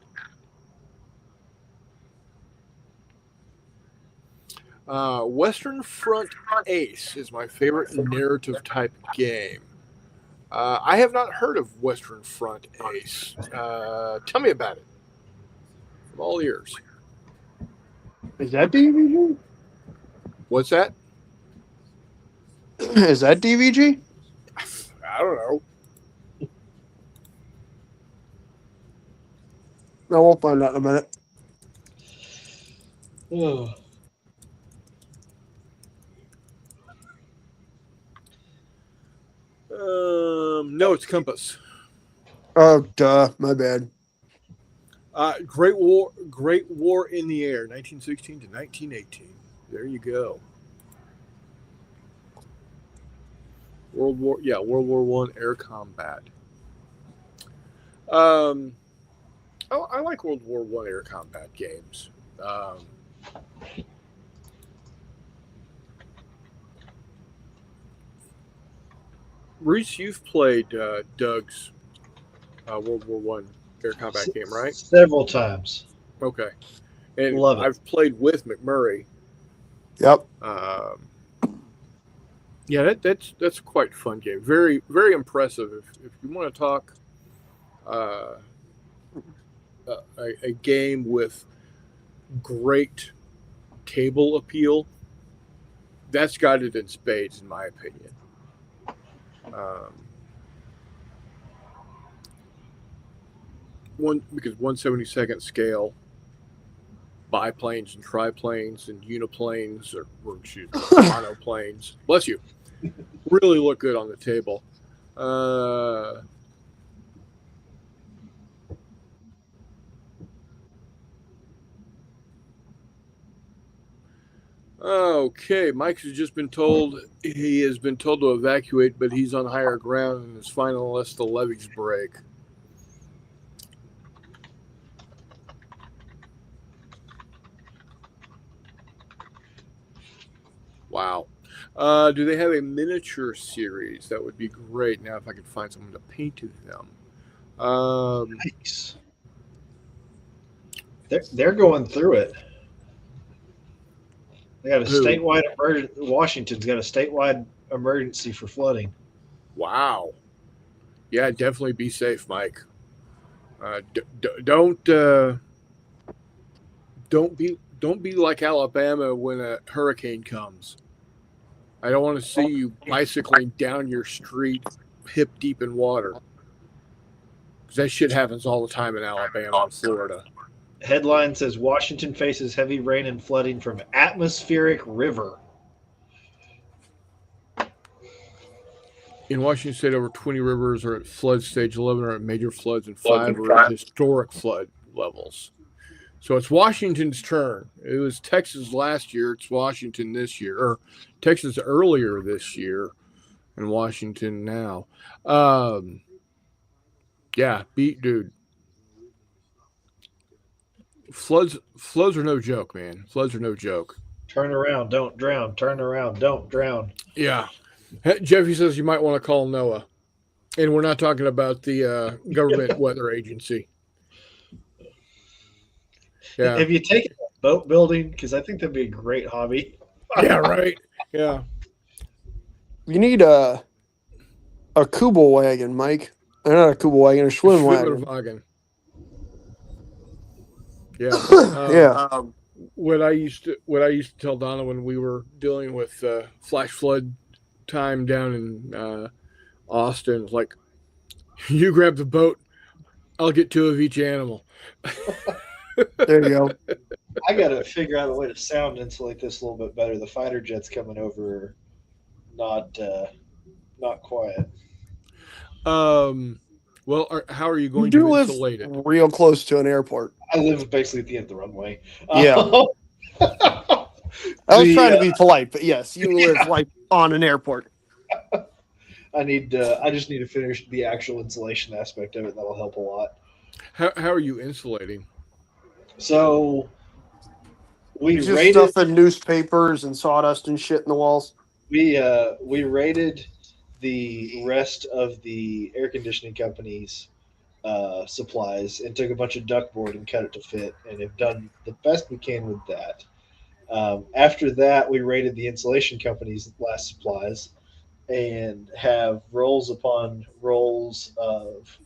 Western Front Ace is my favorite narrative type game. I have not heard of Western Front Ace. Tell me about it. I'm all ears. Is that DVG? What's that? Is that DVG? I don't know. No, we'll find out in a minute. Oh. No, it's Compass. Oh, duh. My bad. Great War in the Air, 1916 to 1918. There you go. World War One air combat. Um, I like World War One air combat games. Um, Reese, you've played Doug's World War One air combat game, right? Several times. Okay, and Love it. I've played with McMurray. Yep. Yeah, that's quite a fun game. Very very impressive. If you want to talk uh, a game with great table appeal, that's got it in spades, in my opinion. Um, because 1/72 scale, biplanes and triplanes and uniplanes or excuse me, monoplanes. Bless you. Really look good on the table. Okay, Mike has just been told he has been told to evacuate, but he's on higher ground and is fine unless the levees break. Wow. Do they have a miniature series? That would be great. Now, if I could find someone to paint them. Nice. They're going through it. They got a Who? statewide emergency. Washington's got a statewide emergency for flooding. Wow. Yeah, definitely be safe, Mike. Don't be like Alabama when a hurricane comes. I don't want to see you bicycling down your street hip deep in water. Because that shit happens all the time in Alabama and Florida. Headline says Washington faces heavy rain and flooding from atmospheric river. In Washington State, over 20 rivers are at flood stage 11 are at major floods and 5 are at historic flood levels. So it's Washington's turn. It was Texas last year. It's Washington this year. Or Texas earlier this year and Washington now. Yeah, dude. Floods are no joke, man. Floods are no joke. Turn around, don't drown. Turn around, don't drown. Yeah. Jeffy says you might want to call NOAA. And we're not talking about the government weather agency. Yeah. Have you taken boat building? Because I think that'd be a great hobby. Yeah, right. Yeah. You need a Kubel wagon, Mike. Not a Kubel wagon, a Schwinn wagon. Wagen. Yeah. Yeah. What I used to tell Donna when we were dealing with flash flood time down in Austin, is like, you grab the boat, I'll get 2 of each animal. There you go. I got to figure out a way to sound insulate this a little bit better. The fighter jets coming over, not quiet. Well, how are you You going do to live insulate it? real close to an airport. I live basically at the end of the runway. Yeah. I was trying to be polite, but yes, you live like on an airport. I just need to finish the actual insulation aspect of it. That'll help a lot. How are you insulating? So we You just rated stuffing newspapers and sawdust and shit in the walls. we rated the rest of the air conditioning company's supplies and took a bunch of ductboard and cut it to fit, and have done the best we can with that. After that, we rated the insulation company's last supplies and have rolls upon rolls of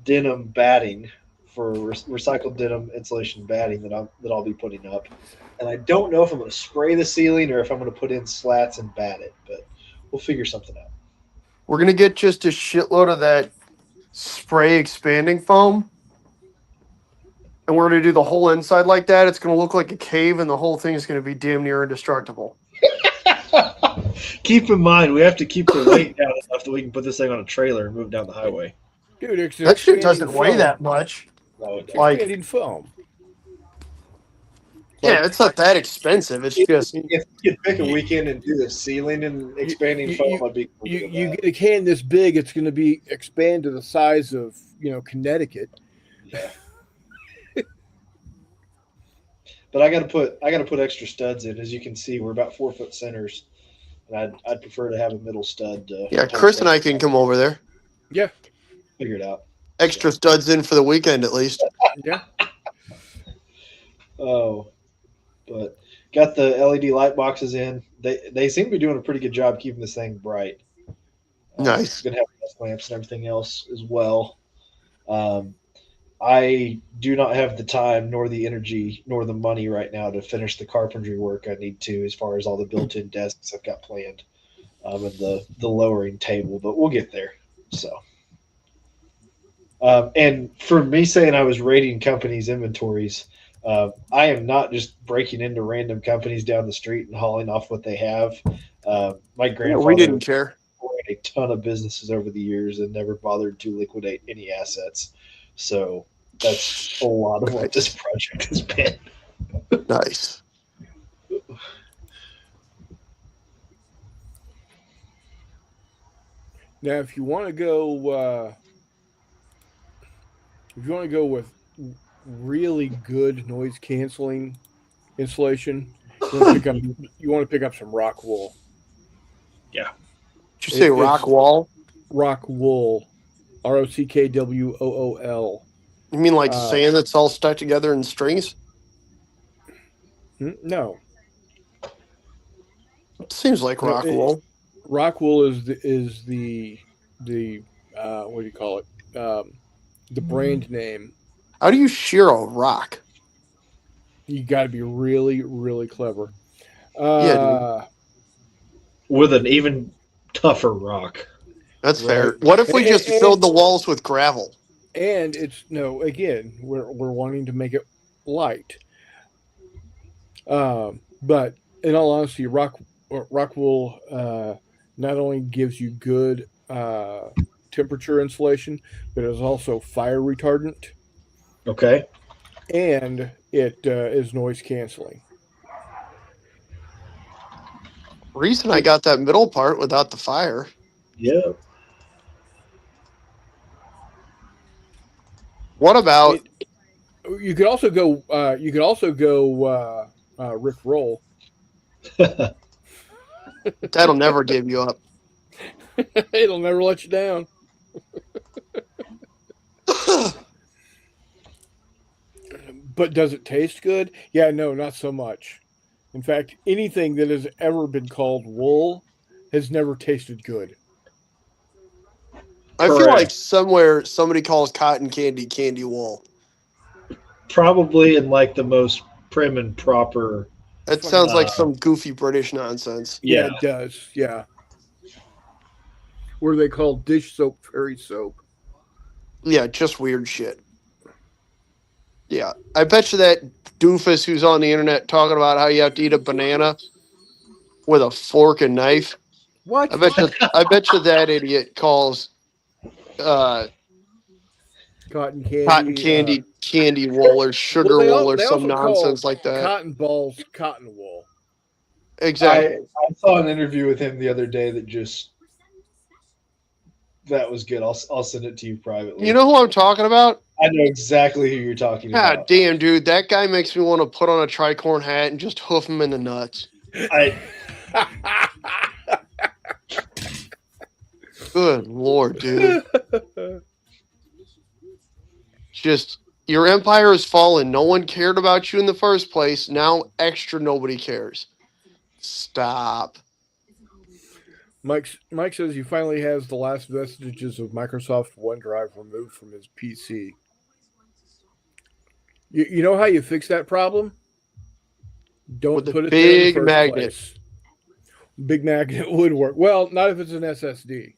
denim batting for recycled denim insulation batting that I'll be putting up. And I don't know if I'm going to spray the ceiling or if I'm going to put in slats and bat it, but we'll figure something out. We're going to get just a shitload of that spray expanding foam. And we're going to do the whole inside like that. It's going to look like a cave, and the whole thing is going to be damn near indestructible. Keep in mind, we have to keep the weight down enough that we can put this thing on a trailer and move down the highway. Dude, That shit doesn't weigh that much. Oh, it Like- expanding foam. Yeah, it's not that expensive. It's just if you could pick a weekend and do the ceiling and expanding foam, I'd be cool You with you that. get a can this big, it's going to be expand to the size of Connecticut. Yeah. But I gotta put extra studs in. As you can see, we're about 4-foot centers, and I'd prefer to have a middle stud. yeah. hold Chris and I things can come over there. Yeah, figure it out. Extra studs in for the weekend at least. yeah. Oh, but got the LED light boxes in. They seem to be doing a pretty good job keeping this thing bright. Nice. Gonna have desk lamps and everything else as well. I do not have the time, nor the energy, nor the money right now to finish the carpentry work I need to, as far as all the built-in desks I've got planned, and the lowering table. But we'll get there. So, and for me saying I was raiding companies' inventories, I am not just breaking into random companies down the street and hauling off what they have. My Yeah, grandfather we didn't care. ran a ton of businesses over the years and never bothered to liquidate any assets. So that's a lot of what this project has been. Nice. Now, if you want to go with really good noise canceling insulation, you want to pick up some rock wool. Yeah. Did you say rock wall? Rock wool, ROCKWOOL. You mean like sand that's all stuck together in strings? No, It seems like No, rock wool. rock wool is the what do you call it? The brand name. How do you shear a rock? You got to be really, really clever. Yeah, With an even tougher rock. That's Right. fair. What if we just filled the walls with gravel? And it's again, we're wanting to make it light. But in all honesty, rock wool not only gives you good temperature insulation, but it's also fire retardant, Okay. and it is noise canceling. Reason I got that middle part without the fire. Yeah. What about You could also go. Rick Roll. that'll never give you up? It'll never let you down. But does it taste good? Yeah, no, not so much. In fact, anything that has ever been called wool has never tasted good. I feel Correct. like somewhere somebody calls cotton candy wool. Probably in like the most prim and proper. That sounds like some goofy British nonsense. Yeah, it does. Yeah. What are they called? Dish soap, fairy soap. Yeah, just weird shit. Yeah, I bet you that doofus who's on the internet talking about how you have to eat a banana with a fork and knife. What? I bet you that idiot calls Cotton candy. cotton candy wool or sugar wool or they some also nonsense call like that. Cotton balls, cotton wool. Exactly. I saw an interview with him the other day that was good. I'll send it to you privately. You know who I'm talking about? I know exactly who you're talking God about. damn, dude, that guy makes me want to put on a tricorn hat and just hoof him in the nuts. Good Lord, dude. Just your empire has fallen. No one cared about you in the first place. Now extra nobody cares. Stop. Mike says he finally has the last vestiges of Microsoft OneDrive removed from his PC. You know how you fix that problem? Don't With a put it there in the big first magnet. place. Big magnet would work. Well, not if it's an SSD.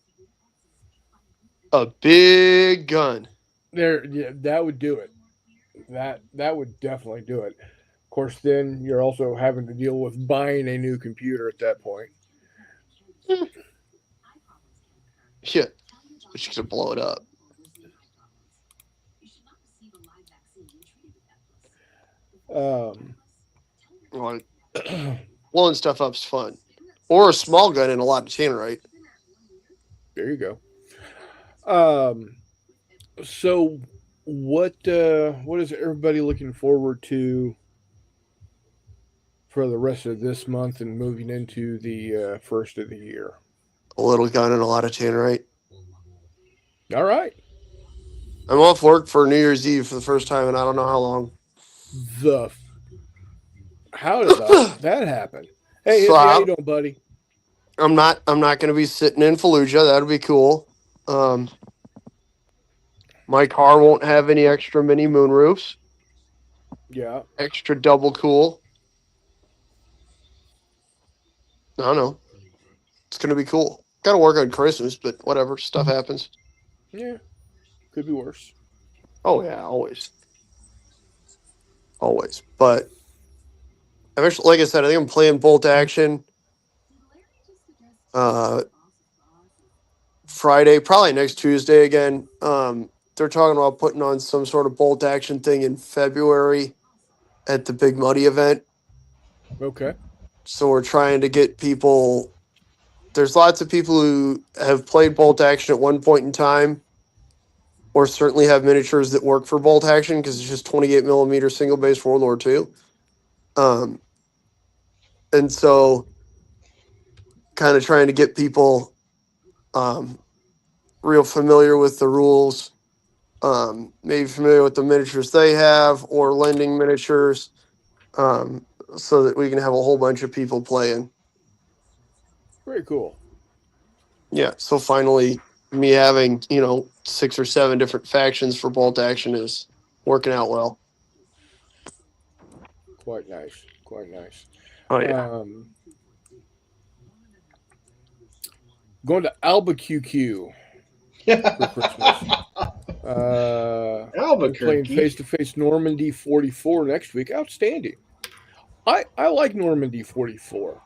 A big gun. Yeah, that would do it. That would definitely do it. Of course, then you're also having to deal with buying a new computer at that point. Shit. But she's gonna blow it up. Like blowing stuff up's fun, or a small gun in a lot of tannerite. There you go. So what is everybody looking forward to for the rest of this month and moving into the first of the year? A little gun and a lot of tannerite. All right. I'm off work for New Year's Eve for the first time, and I don't know how long. The how did that happen? Hey, So Izzy, how you doing, buddy? I'm not going to be sitting in Fallujah. That'll be cool. My car won't have any extra mini moonroofs. Yeah. Extra double cool. I don't know. It's going to be cool. Got to work on Christmas, but whatever. Stuff happens. Yeah. Could be worse. Oh yeah, always. Always. But eventually, like I said, I think I'm playing Bolt Action Friday, probably next Tuesday again. They're talking about putting on some sort of Bolt Action thing in February at the Big Muddy event. Okay. So we're trying to get people. There's lots of people who have played Bolt Action at one point in time, or certainly have miniatures that work for Bolt Action because it's just 28 millimeter single base World War II. And so, kind of trying to get people real familiar with the rules, maybe familiar with the miniatures they have, or lending miniatures, so that we can have a whole bunch of people playing. Very cool. Yeah, so finally, me having 6 or 7 different factions for Bolt Action is working out well. Quite nice. Quite nice. Oh yeah. Going to Albuquerque for Christmas. Playing Albuquerque. face-to-face Normandy 44 next week. Outstanding. I like Normandy 44.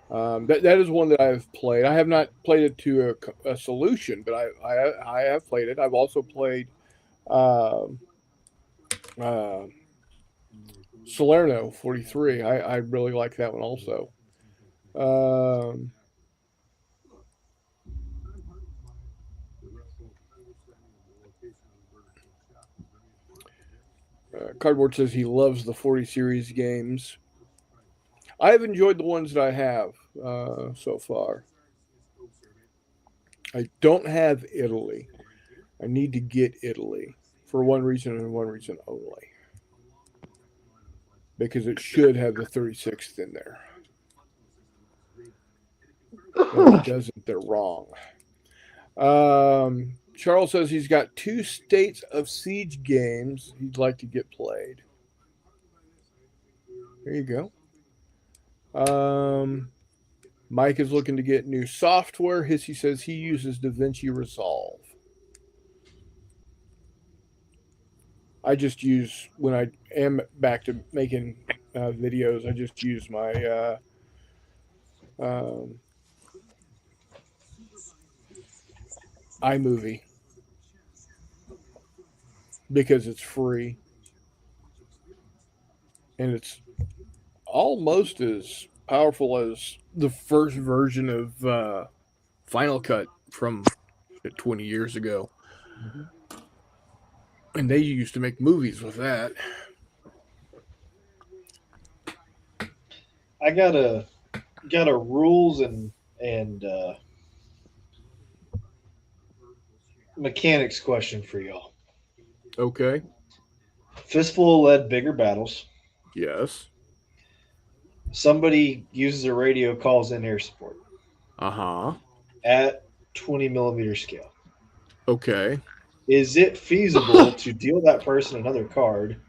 That is one that I've played. I have not played it to a solution, but I have played it. I've also played Salerno 43. I really like that one also. Cardboard says he loves the 40 series games. I have enjoyed the ones that I have so far. I don't have Italy. I need to get Italy for one reason and one reason only. Because it should have the 36th in there. If it doesn't, they're wrong. Charles says he's got 2 States of Siege games he'd like to get played. There you go. Mike is looking to get new software. He says he uses DaVinci Resolve. I just use, when I am back to making videos, I just use my iMovie because it's free and it's almost as powerful as the first version of Final Cut from 20 years ago. And they used to make movies with that. I got a rules and mechanics question for y'all. Okay. Fistful of Lead, bigger battles. Yes. Somebody uses a radio, calls in air support Uh-huh. at 20 millimeter scale. Okay. Is it feasible to deal that person another card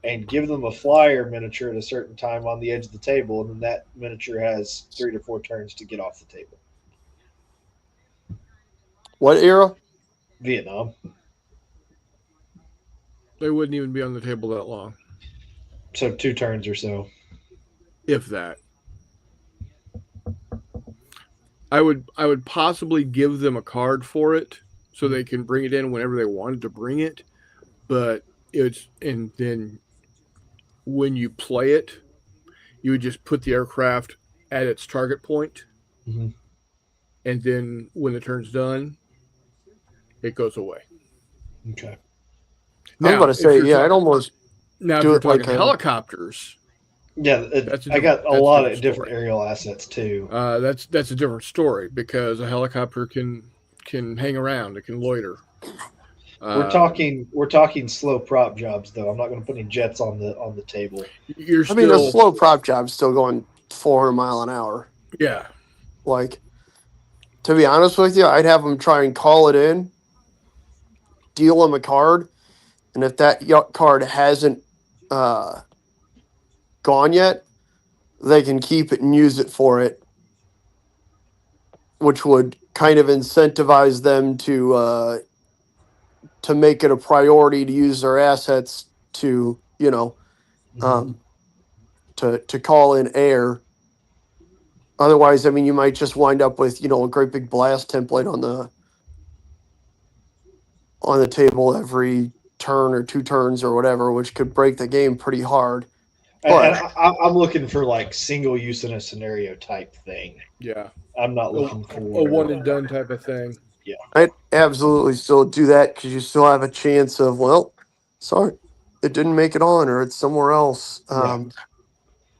and give them a flyer miniature at a certain time on the edge of the table, and then that miniature has 3 to 4 turns to get off the table? What era? Vietnam. They wouldn't even be on the table that long. So 2 turns or so. If that. I would possibly give them a card for it so they can bring it in whenever they wanted to bring it, but then when you play it, you would just put the aircraft at its target point, Mhm. and then when the turn's done, it goes away. Okay. I was about to if say, you're yeah, talk- I'd almost now if do you're it like talking a. helicopters, Yeah, that's a I got different a that's a lot different of different story. aerial assets too. That's a different story because a helicopter can hang around, it can loiter. We're talking slow prop jobs though. I'm not going to put any jets on the table. You're I mean, a still slow prop job's still going 400 mile an hour. yeah. Like, to be honest with you, I'd have them try and call it in, deal them a card, and if that card hasn't uh, gone yet, they can keep it and use it for it, which would kind of incentivize them to make it a priority to use their assets to Mhm. um, to call in air. Otherwise, I mean, you might just wind up with a great big blast template on the table every turn or 2 turns or whatever, which could break the game pretty hard. And But I'm looking for like single use in a scenario type thing. Yeah. I'm not looking A one for and done type of thing. I'd absolutely still do that because you still have a chance of, well, sorry, it didn't make it on or it's somewhere else. Yeah.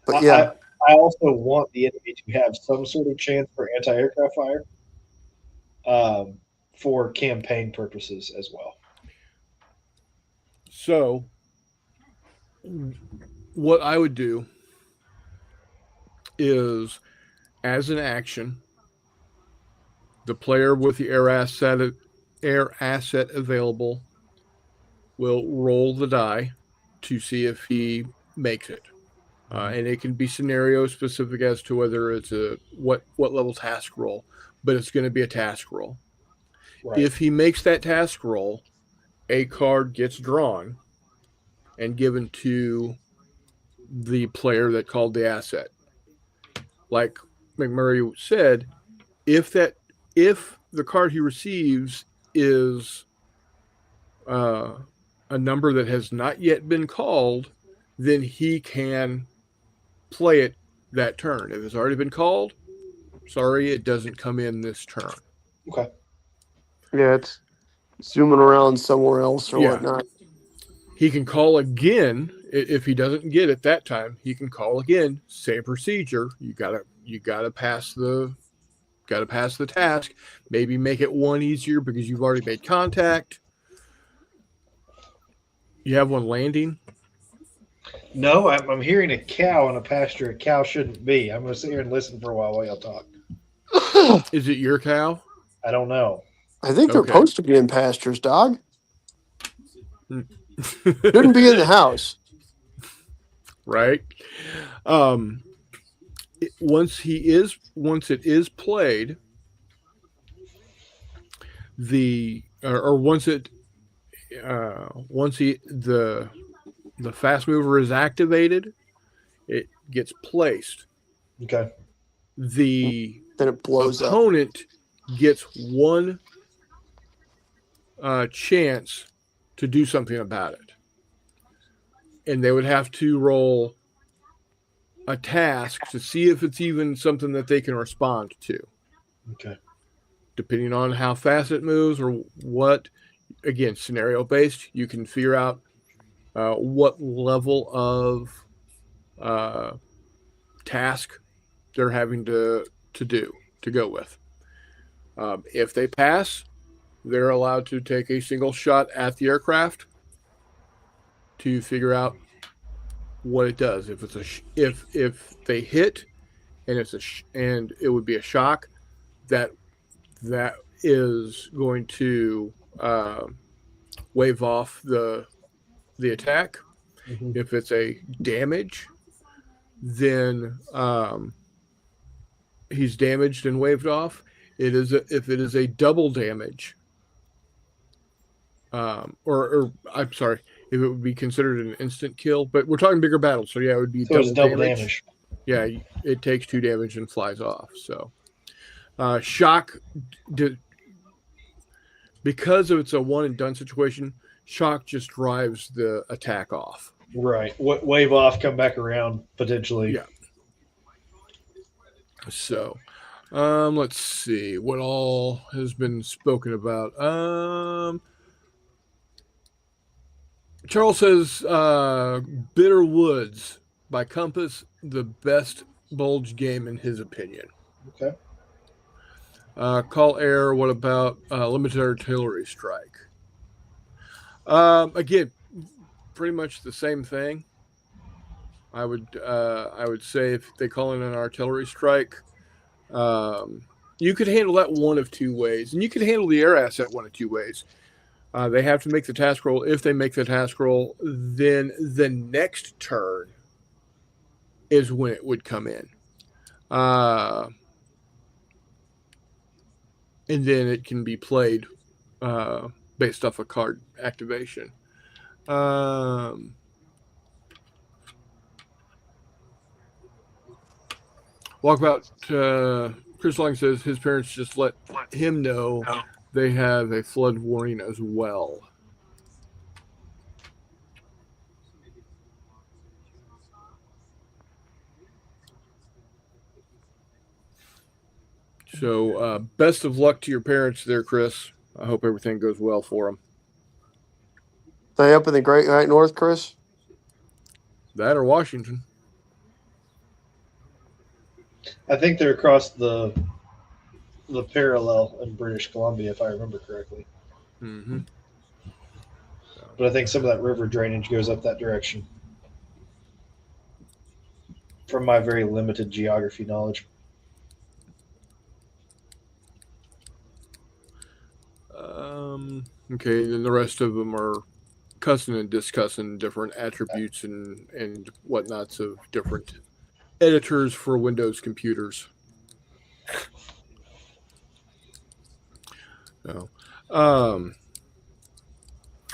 But I yeah, I also want the enemy to have some sort of chance for anti-aircraft fire, um, for campaign purposes as well. So what I would do is, as an action, the player with the air asset available will roll the die to see if he makes it. And it can be scenario specific as to whether it's a what level task roll, but it's going to be a task roll. Right. If he makes that task roll, a card gets drawn and given to the player that called the asset. Like McMurray said, if the card he receives is a number that has not yet been called, then he can play it that turn. If it's already been called, sorry, it doesn't come in this turn. Okay. yeah, it's zooming around somewhere else or Yeah. whatnot. He can call again if he doesn't get it that time. He can call again. Same procedure. You gotta pass the task. Maybe make it one easier because you've already made contact. You have one landing. No, I'm hearing a cow in a pasture a cow shouldn't be. I'm going to sit here and listen for a while y'all talk. Is it your cow? I don't know. I think they're Okay. supposed to be in pastures, dog. Shouldn't Shouldn't be in the house. Right. Once it is played, the fast mover is activated, it gets placed. Okay. The Then it blows up. opponent gets one chance to do something about it, and they would have to roll a task to see if it's even something that they can respond to. Okay. Depending on how fast it moves or what, again, scenario based, you can figure out what level of task they're having to go with. If they pass, they're allowed to take a single shot at the aircraft to figure out what it does. If it's if they hit and and it would be a shock, that is going to wave off the attack. Mm-hmm. If it's a damage, then he's damaged and waved off. If it is a double damage, or I'm sorry, if it would be considered an instant kill, but we're talking bigger battles, so yeah, it would be So it's double damage. Yeah, it takes 2 damage and flies off. So shock, because it's a one and done situation, shock just drives the attack off. Right. Wave off, come back around potentially. Yeah. So, let's see what all has been spoken about. Charles says, Bitter Woods by Compass, the best bulge game in his opinion. Okay. Call Air, what about Limited Artillery Strike? Again, pretty much the same thing. I would say if they call in an artillery strike, you could handle that one of two ways, and you could handle the air asset one of two ways. They have to make the task roll. If they make the task roll, then the next turn is when it would come in. And then it can be played based off a card activation. Walkabout, Chris Long says his parents just let him know they have a flood warning as well. So, best of luck to your parents there, Chris. I hope everything goes well for them. They up in the Great White North, Chris? That or Washington. I think they're across the parallel in British Columbia, if I remember correctly. Mm-hmm. But I think some of that river drainage goes up that direction. From my very limited geography knowledge. Okay, then the rest of them are cussing and discussing different attributes and whatnots of different editors for Windows computers. So,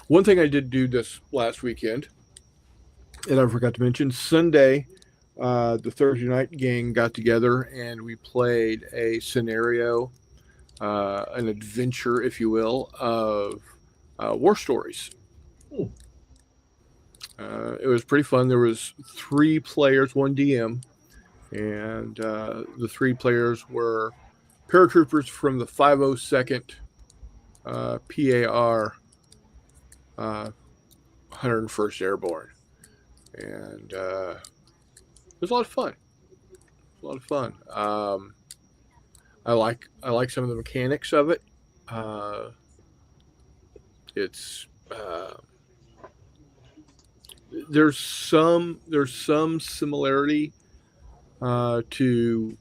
one thing I did do this last weekend, and I forgot to mention, Sunday, the Thursday night gang got together and we played a scenario, an adventure, if you will, of war stories. It was pretty fun. There was 3 players, 1 DM, and the 3 players were paratroopers from the 502nd PAR 101st Airborne, and it was a lot of fun. I like some of the mechanics of it. It's there's some similarity to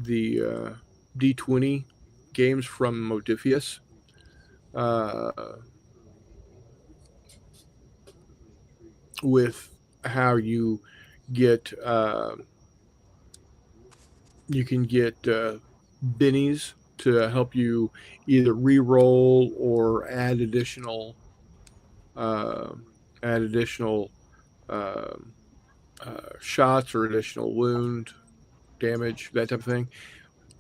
the D20 games from Modifius. With how you get you can get bennies to help you either re-roll or add additional shots or additional wound damage, that type of thing.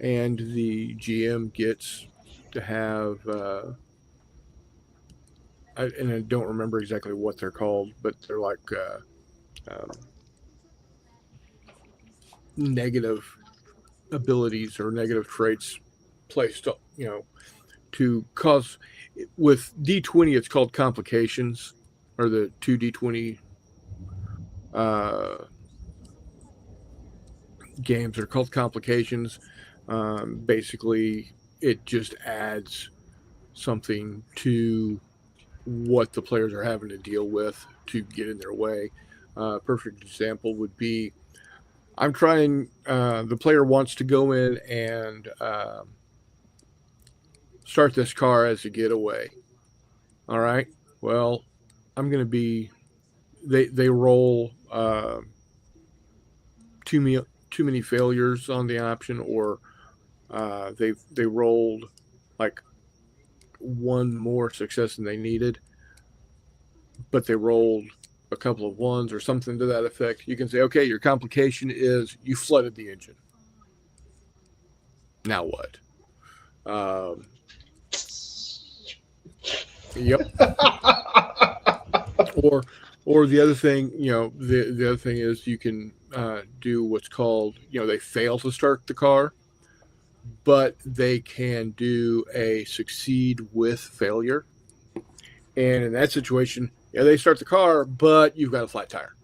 And the GM gets to have and I don't remember exactly what they're called, but they're like negative abilities or negative traits placed, to cause. With D20, it's called complications, or the 2D20 games are called complications. Basically, it just adds something to what the players are having to deal with to get in their way. Perfect example would be, I'm trying, the player wants to go in and start this car as a getaway. All right. Well, I'm going to be, they roll too many failures on the option, or they rolled like one more success than they needed, but they rolled a couple of ones or something to that effect. You can say, okay, your complication is you flooded the engine. Now what? Yep. Or the other thing, the other thing is you can do what's called, they fail to start the car, but they can do a succeed with failure. And in that situation, they start the car, but you've got a flat tire.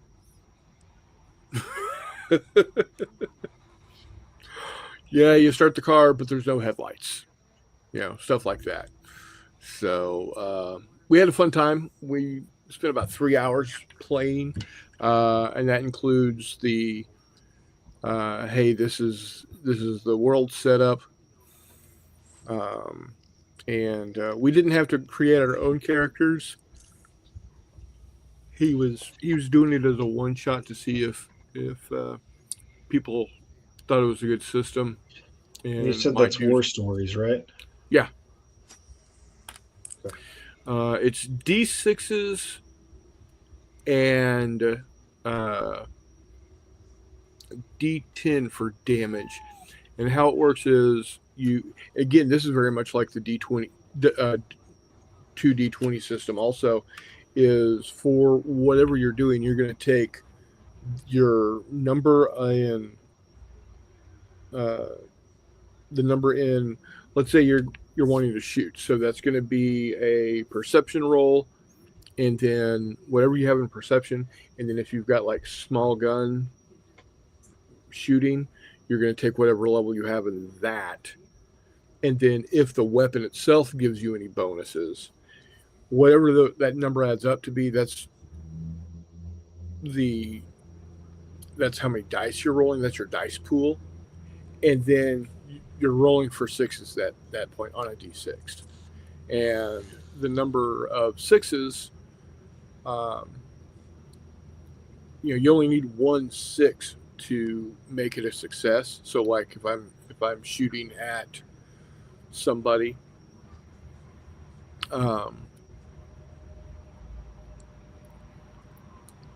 Yeah, you start the car, but there's no headlights. Stuff like that. So we had a fun time. We spent about 3 hours playing, and that includes the hey, this is the world setup, and we didn't have to create our own characters. He was doing it as a one shot to see if people thought it was a good system. You And said might that's use, War Stories, right? yeah. Okay. It's D6s and D10 for damage. And how it works is this is very much like the D20, 2D20 system also, is for whatever you're doing, you're going to take your number in, the number in, let's say you're wanting to shoot. So that's going to be a perception roll, and then whatever you have in perception. And then if you've got like small gun shooting, you're going to take whatever level you have in that. And then if the weapon itself gives you any bonuses, whatever that number adds up to be, that's how many dice you're rolling. That's your dice pool. And then you're rolling for sixes at that point on a D6. And the number of sixes, you only need 1 6 to make it a success. So like if I'm shooting at somebody,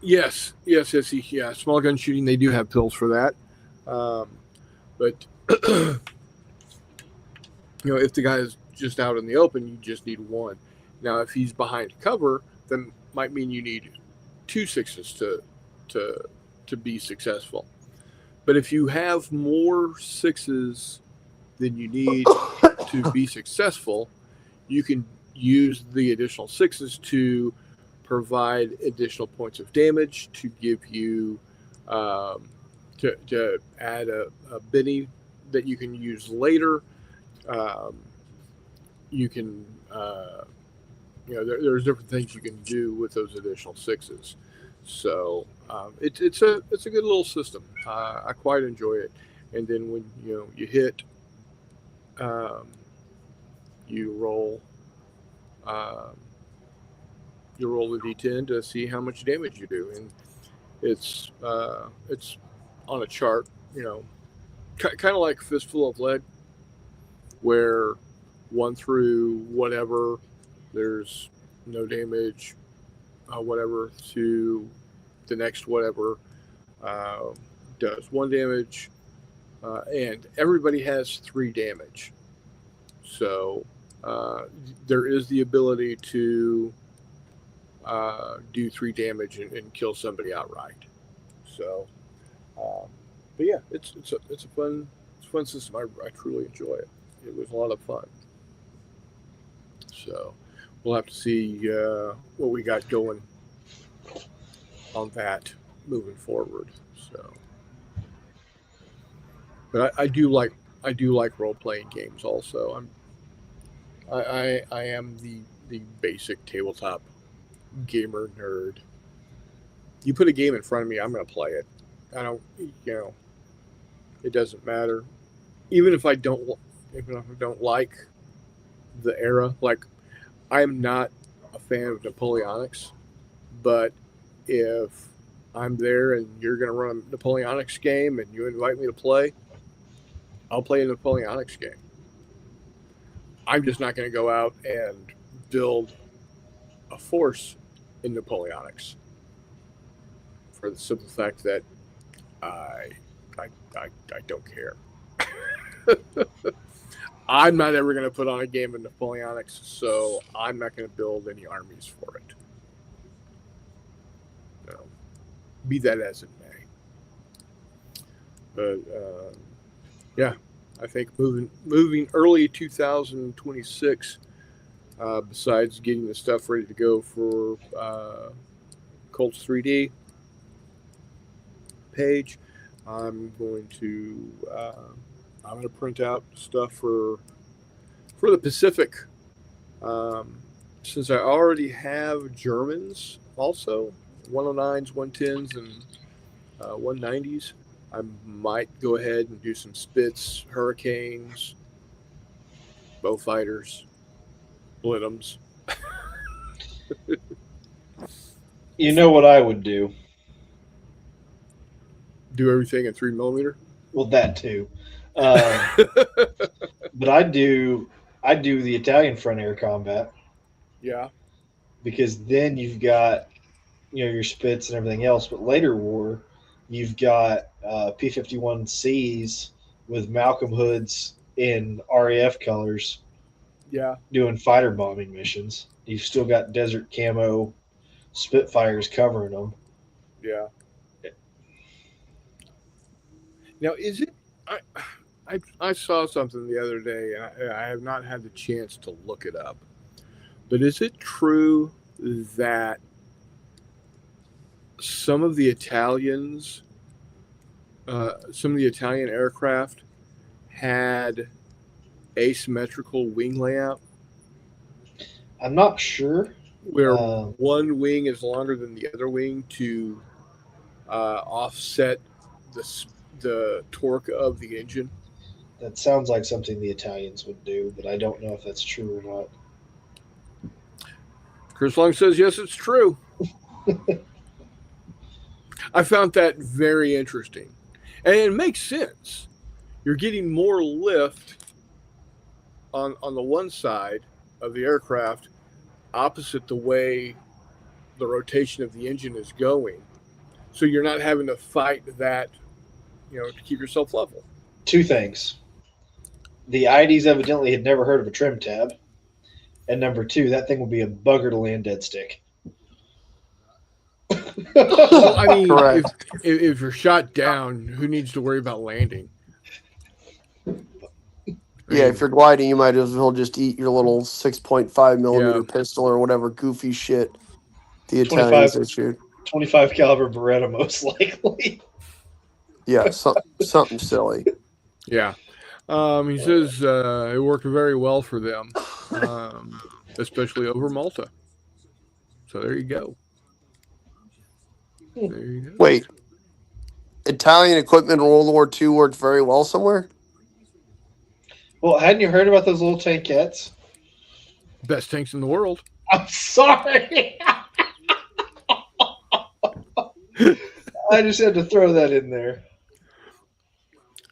yes, small gun shooting, they do have pills for that. But if the guy is just out in the open, you just need 1. Now, if he's behind cover, then might mean you need 2 6s to be successful. But if you have more 6s than you need to be successful, you can use the additional 6s to provide additional points of damage, to give you to add a Benny that you can use later. You can there's different things you can do with those additional 6s. So it's a good little system. I quite enjoy it. And then when you hit, you roll the D10 to see how much damage you do, and it's on a chart, kind of like Fistful of Lead, where 1 through whatever, there's no damage, whatever, to the next whatever does 1 damage, and everybody has 3 damage. So there is the ability to do 3 damage and kill somebody outright. So, but yeah, it's a fun system. I truly enjoy it. It was a lot of fun. So we'll have to see what we got going on that moving forward. So, but I do like role playing games also. I am the basic tabletop gamer nerd. You put a game in front of me, I'm going to play it. I don't, it doesn't matter. Even if I don't like the era, like I'm not a fan of Napoleonics, but if I'm there and you're going to run a Napoleonics game and you invite me to play, I'll play a Napoleonics game. I'm just not going to go out and build a force in Napoleonics for the simple fact that I don't care. I'm not ever going to put on a game of Napoleonics, so I'm not going to build any armies for it. Be that as it may. But yeah, I think moving early 2026. Besides getting the stuff ready to go for Colts 3D page, I'm going to print out stuff for the Pacific. Since I already have Germans also, 109s, 110s, and 190s, I might go ahead and do some Spits, Hurricanes, Bowfighters, Blitums. You know what I would do? Do everything in 3mm. Well, that too. But I do the Italian front air combat Yeah. because then you've got your Spits and everything else. But later war, you've got P-51Cs with Malcolm hoods in RAF colors Yeah. doing fighter bombing missions. You've still got desert camo Spitfires covering them. Yeah. Now, is it? I saw something the other day, and I have not had the chance to look it up. But is it true that some of the Italian aircraft had asymmetrical wing layout, I'm not sure. where one wing is longer than the other wing to offset the torque of the engine? That sounds like something the Italians would do, but I don't know if that's true or not. Chris Long says, yes, it's true. I found that very interesting. And it makes sense. You're getting more lift on the one side of the aircraft opposite the way the rotation of the engine is going. So you're not having to fight that, to keep yourself level. Two things. The IDs evidently had never heard of a trim tab. And number two, that thing would be a bugger to land dead stick. Well, I mean, Correct. if you're shot down, who needs to worry about landing? Yeah, if you're gliding, you might as well just eat your little 6.5mm pistol or whatever goofy shit the Italians issued. 25 caliber Beretta, most likely. Yeah, something silly. Yeah. He says it worked very well for them, especially over Malta. So there you go. There you go. Wait, Italian equipment in World War II worked very well somewhere? Well, hadn't you heard about those little tankettes? Best tanks in the world. I'm sorry. I just had to throw that in there.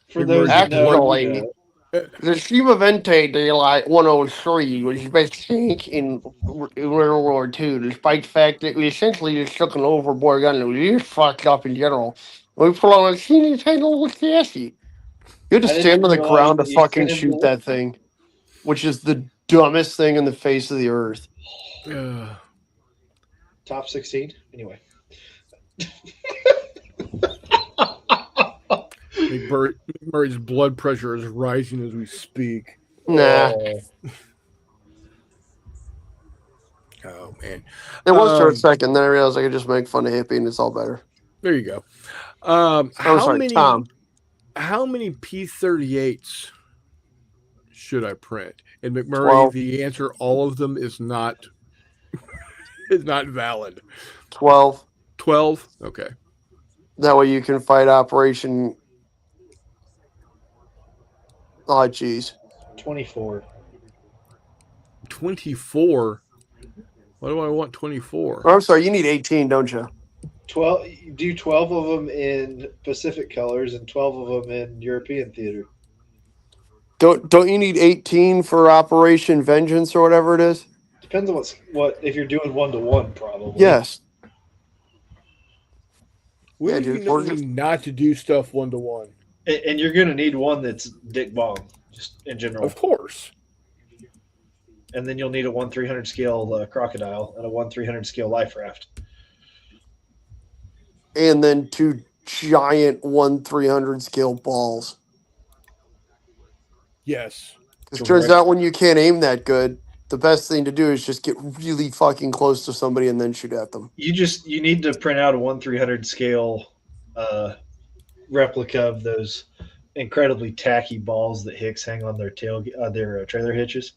For those who know, Actually, the Scimavente Daylight 103 was the best tank in World War II, despite the fact that we essentially just took an overboard gun and we just fucked up in general. We put on a teeny tiny little chassis. You had to stand on the ground to fucking shoot that thing, which is the dumbest thing in the face of the earth. Top 16? Anyway. Murray's blood pressure is rising as we speak. Nah. Oh, man. It was for a second, then I realized I could just make fun of hippie and it's all better. There you go. Tom. How many P-38s should I print? And McMurray, 12. The answer, all of them, is not valid. 12. 12? Okay. That way you can fight Operation... Oh, jeez. 24. 24? Why do I want 24? Oh, I'm sorry, you need 18, don't you? 12. Do 12 of them in Pacific colors and 12 of them in European theater. Don't you need 18 for Operation Vengeance or whatever it is? Depends on what if you're doing 1-to-1, probably. Yes. When do you know not to do stuff 1-to-1? And you're going to need one that's Dick Bong, just in general. Of course. And then you'll need a 1/300 scale crocodile and a 1/300 scale life raft. and then 2 giant 1/300 scale balls. Yes. Because turns out when you can't aim that good, the best thing to do is just get really fucking close to somebody and then shoot at them. You need to print out a 1/300 scale replica of those incredibly tacky balls that Hicks hang on their trailer hitches.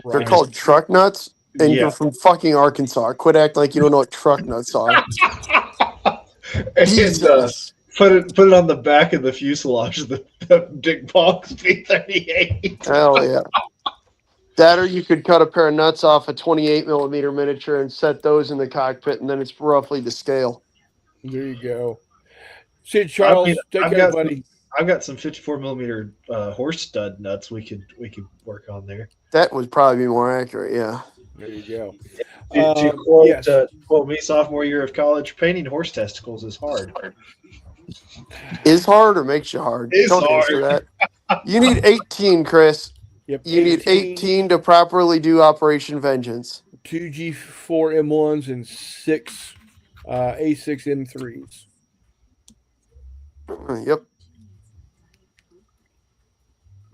They're Right. called truck nuts, and Yeah. you're from fucking Arkansas. Quit acting like you don't know what truck nuts are. And Jesus. put it on the back of the fuselage of the Dick Boggs B-38. Hell yeah. That or you could cut a pair of nuts off a 28 millimeter miniature and set those in the cockpit, and then it's roughly to scale. There you go. See, Charles, take care, buddy. I've got some 54 millimeter horse stud nuts we could work on there. That would probably be more accurate, yeah. There you go. To quote, yes. quote me, sophomore year of college, painting horse testicles is hard. Is hard or makes you hard? Is Don't hard. answer that. You need 18, Chris. Yep. You need 18 to properly do Operation Vengeance. 2 G4 M1s and 6 A6 M3s. Yep.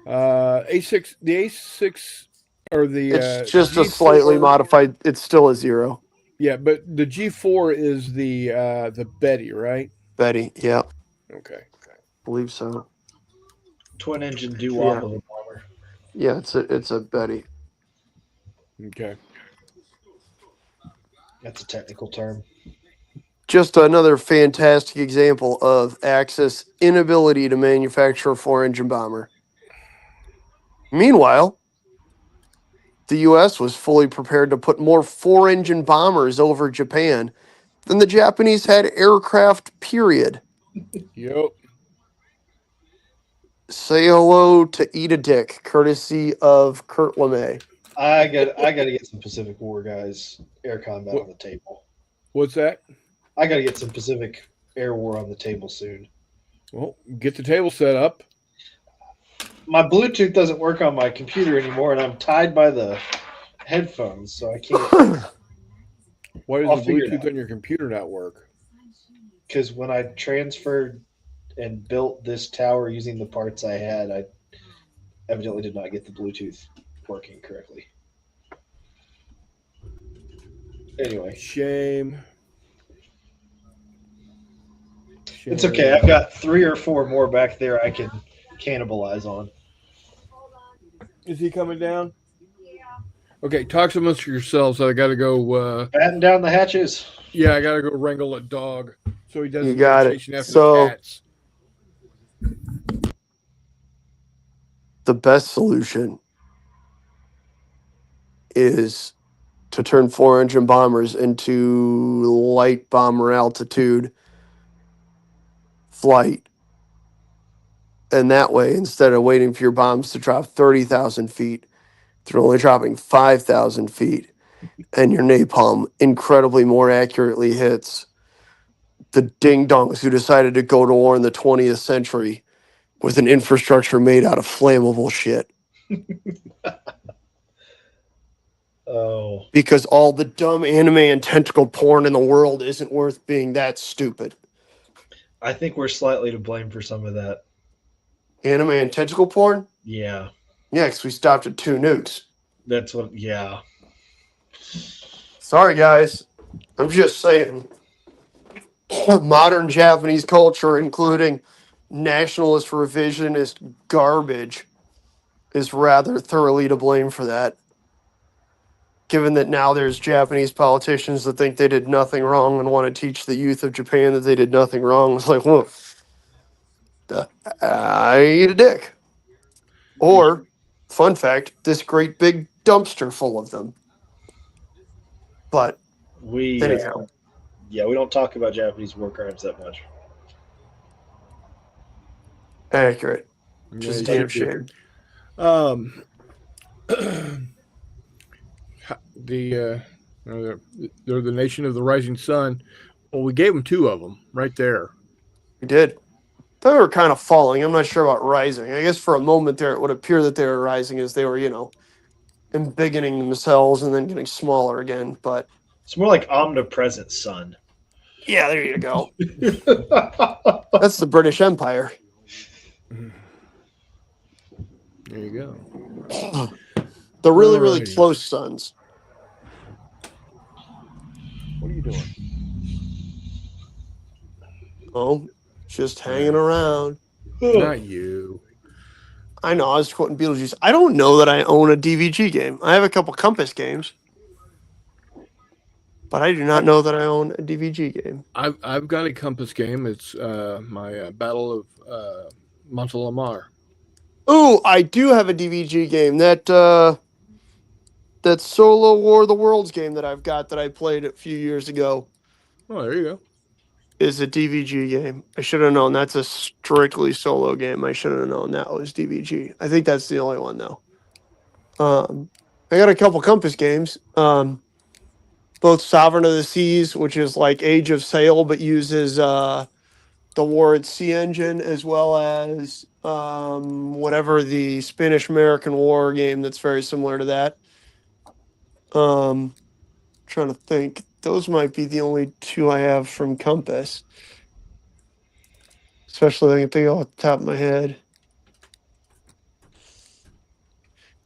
A6, the A6 or the It's just a G4 slightly modified. It's still a 0. Yeah, but the G4 is the Betty, right? Betty, yeah, Okay. believe so. Twin engine doo-wop Yeah. of a bomber. Yeah, it's a Betty. Okay. That's a technical term. Just another fantastic example of Axis' inability to manufacture a 4-engine bomber. Meanwhile, the U.S. was fully prepared to put more 4-engine bombers over Japan than the Japanese had aircraft, period. Yep. Say hello to Eat a Dick, courtesy of Kurt LeMay. I got to get some Pacific War guys air combat on the table. What's that? I got to get some Pacific Air War on the table soon. Well, get the table set up. My Bluetooth doesn't work on my computer anymore, and I'm tied by the headphones, so I can't. Why I'll does the figure it Bluetooth out. on your computer not work? Because when I transferred and built this tower using the parts I had, I evidently did not get the Bluetooth working correctly. Anyway, Shame. it's okay. I've got 3 or 4 more back there I can cannibalize on. Is he coming down? Okay, talk amongst yourselves. I got to go. Batten down the hatches. Yeah, I got to go wrangle a dog so he doesn't You got go it. chasing after So- cats. The best solution is to turn 4-engine bombers into light bomber altitude flight. And that way, instead of waiting for your bombs to drop 30,000 feet, they're only dropping 5,000 feet. And your napalm incredibly more accurately hits the ding-dongs who decided to go to war in the 20th century with an infrastructure made out of flammable shit. Oh, Because all the dumb anime and tentacle porn in the world isn't worth being that stupid. I think we're slightly to blame for some of that. Anime and tentacle porn? Yeah, Yeah, because we stopped at 2 nukes. that's what. Yeah, Sorry, guys. I'm just saying. Modern Japanese culture, including nationalist revisionist garbage, is rather thoroughly to blame for that. Given that now there's Japanese politicians that think they did nothing wrong and want to teach the youth of Japan that they did nothing wrong. It's like, well, I eat a dick. Or, fun fact, this great big dumpster full of them. But, we. anyhow. Yeah, we don't talk about Japanese war crimes that much. Accurate. Just a Yeah, damn shame. They're the nation of the rising sun. Well, we gave them 2 of them right there. We did. They were kind of falling. I'm not sure about rising. I guess for a moment there, it would appear that they were rising as they were, embiggening themselves and then getting smaller again. But It's more like omnipresent sun. Yeah, there you go. That's the British Empire. There you go. The really, really Alrighty. close sons. What are you doing? Oh, just hanging around. Not you. I know, I was quoting Beetlejuice. I don't know that I own a DVG game. I have a couple Compass games, but I do not know that I own a DVG game. I've got a Compass game. It's my Battle of Montelamar. Ooh, I do have a DVG game. That Solo War of the Worlds game that I've got that I played a few years ago Oh, there you go. is a DVG game. I should have known that's a strictly solo game. I should have known that was DVG. I think that's the only one though. I got a couple Compass games. Both Sovereign of the Seas, which is like Age of Sail, but uses the War at Sea engine, as well as whatever the Spanish American War game that's very similar to that. Trying to think. Those might be the only two I have from Compass. Especially I can think off the top of my head.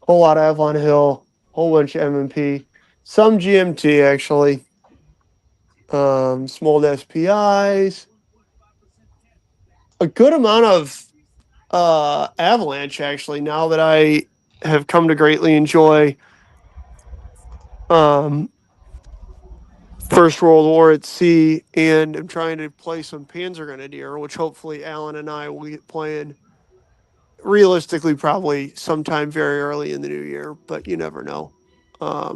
Whole lot of Avalon Hill, whole bunch of M&P, some GMT actually. Small SPIs. A good amount of Avalanche actually, now that I have come to greatly enjoy First World War at Sea, and I'm trying to play some Panzer Grenadier, which hopefully Alan and I will get playing realistically probably sometime very early in the new year, but you never know. Yeah,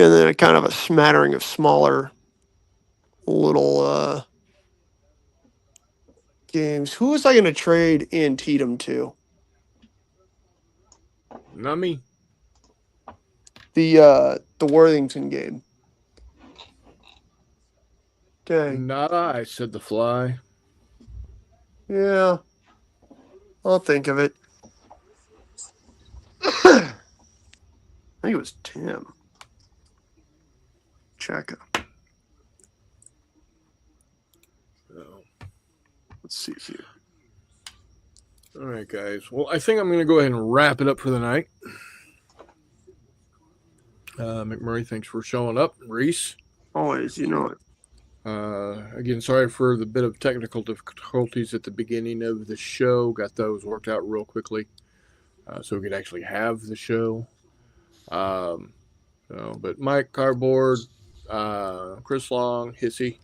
and then a kind of a smattering of smaller little games. Who was I going to trade Antietam to? Not me. The Worthington game. Dang. Not I, said the fly. Yeah. I'll think of it. I think it was Tim. Checka. So, Let's see here. all right, guys. Well, I think I'm going to go ahead and wrap it up for the night. McMurray, thanks for showing up. Reese. Always, you know it. Again, sorry for the bit of technical difficulties at the beginning of the show. Got those worked out real quickly, so we could actually have the show. But Mike, Cardboard, Chris Long, Hissy,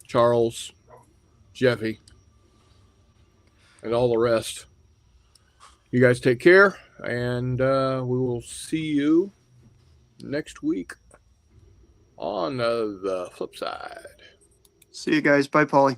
Charles, Jeffy, and all the rest. You guys take care, and we will see you next week on the flip side. See you guys. Bye, Paulie.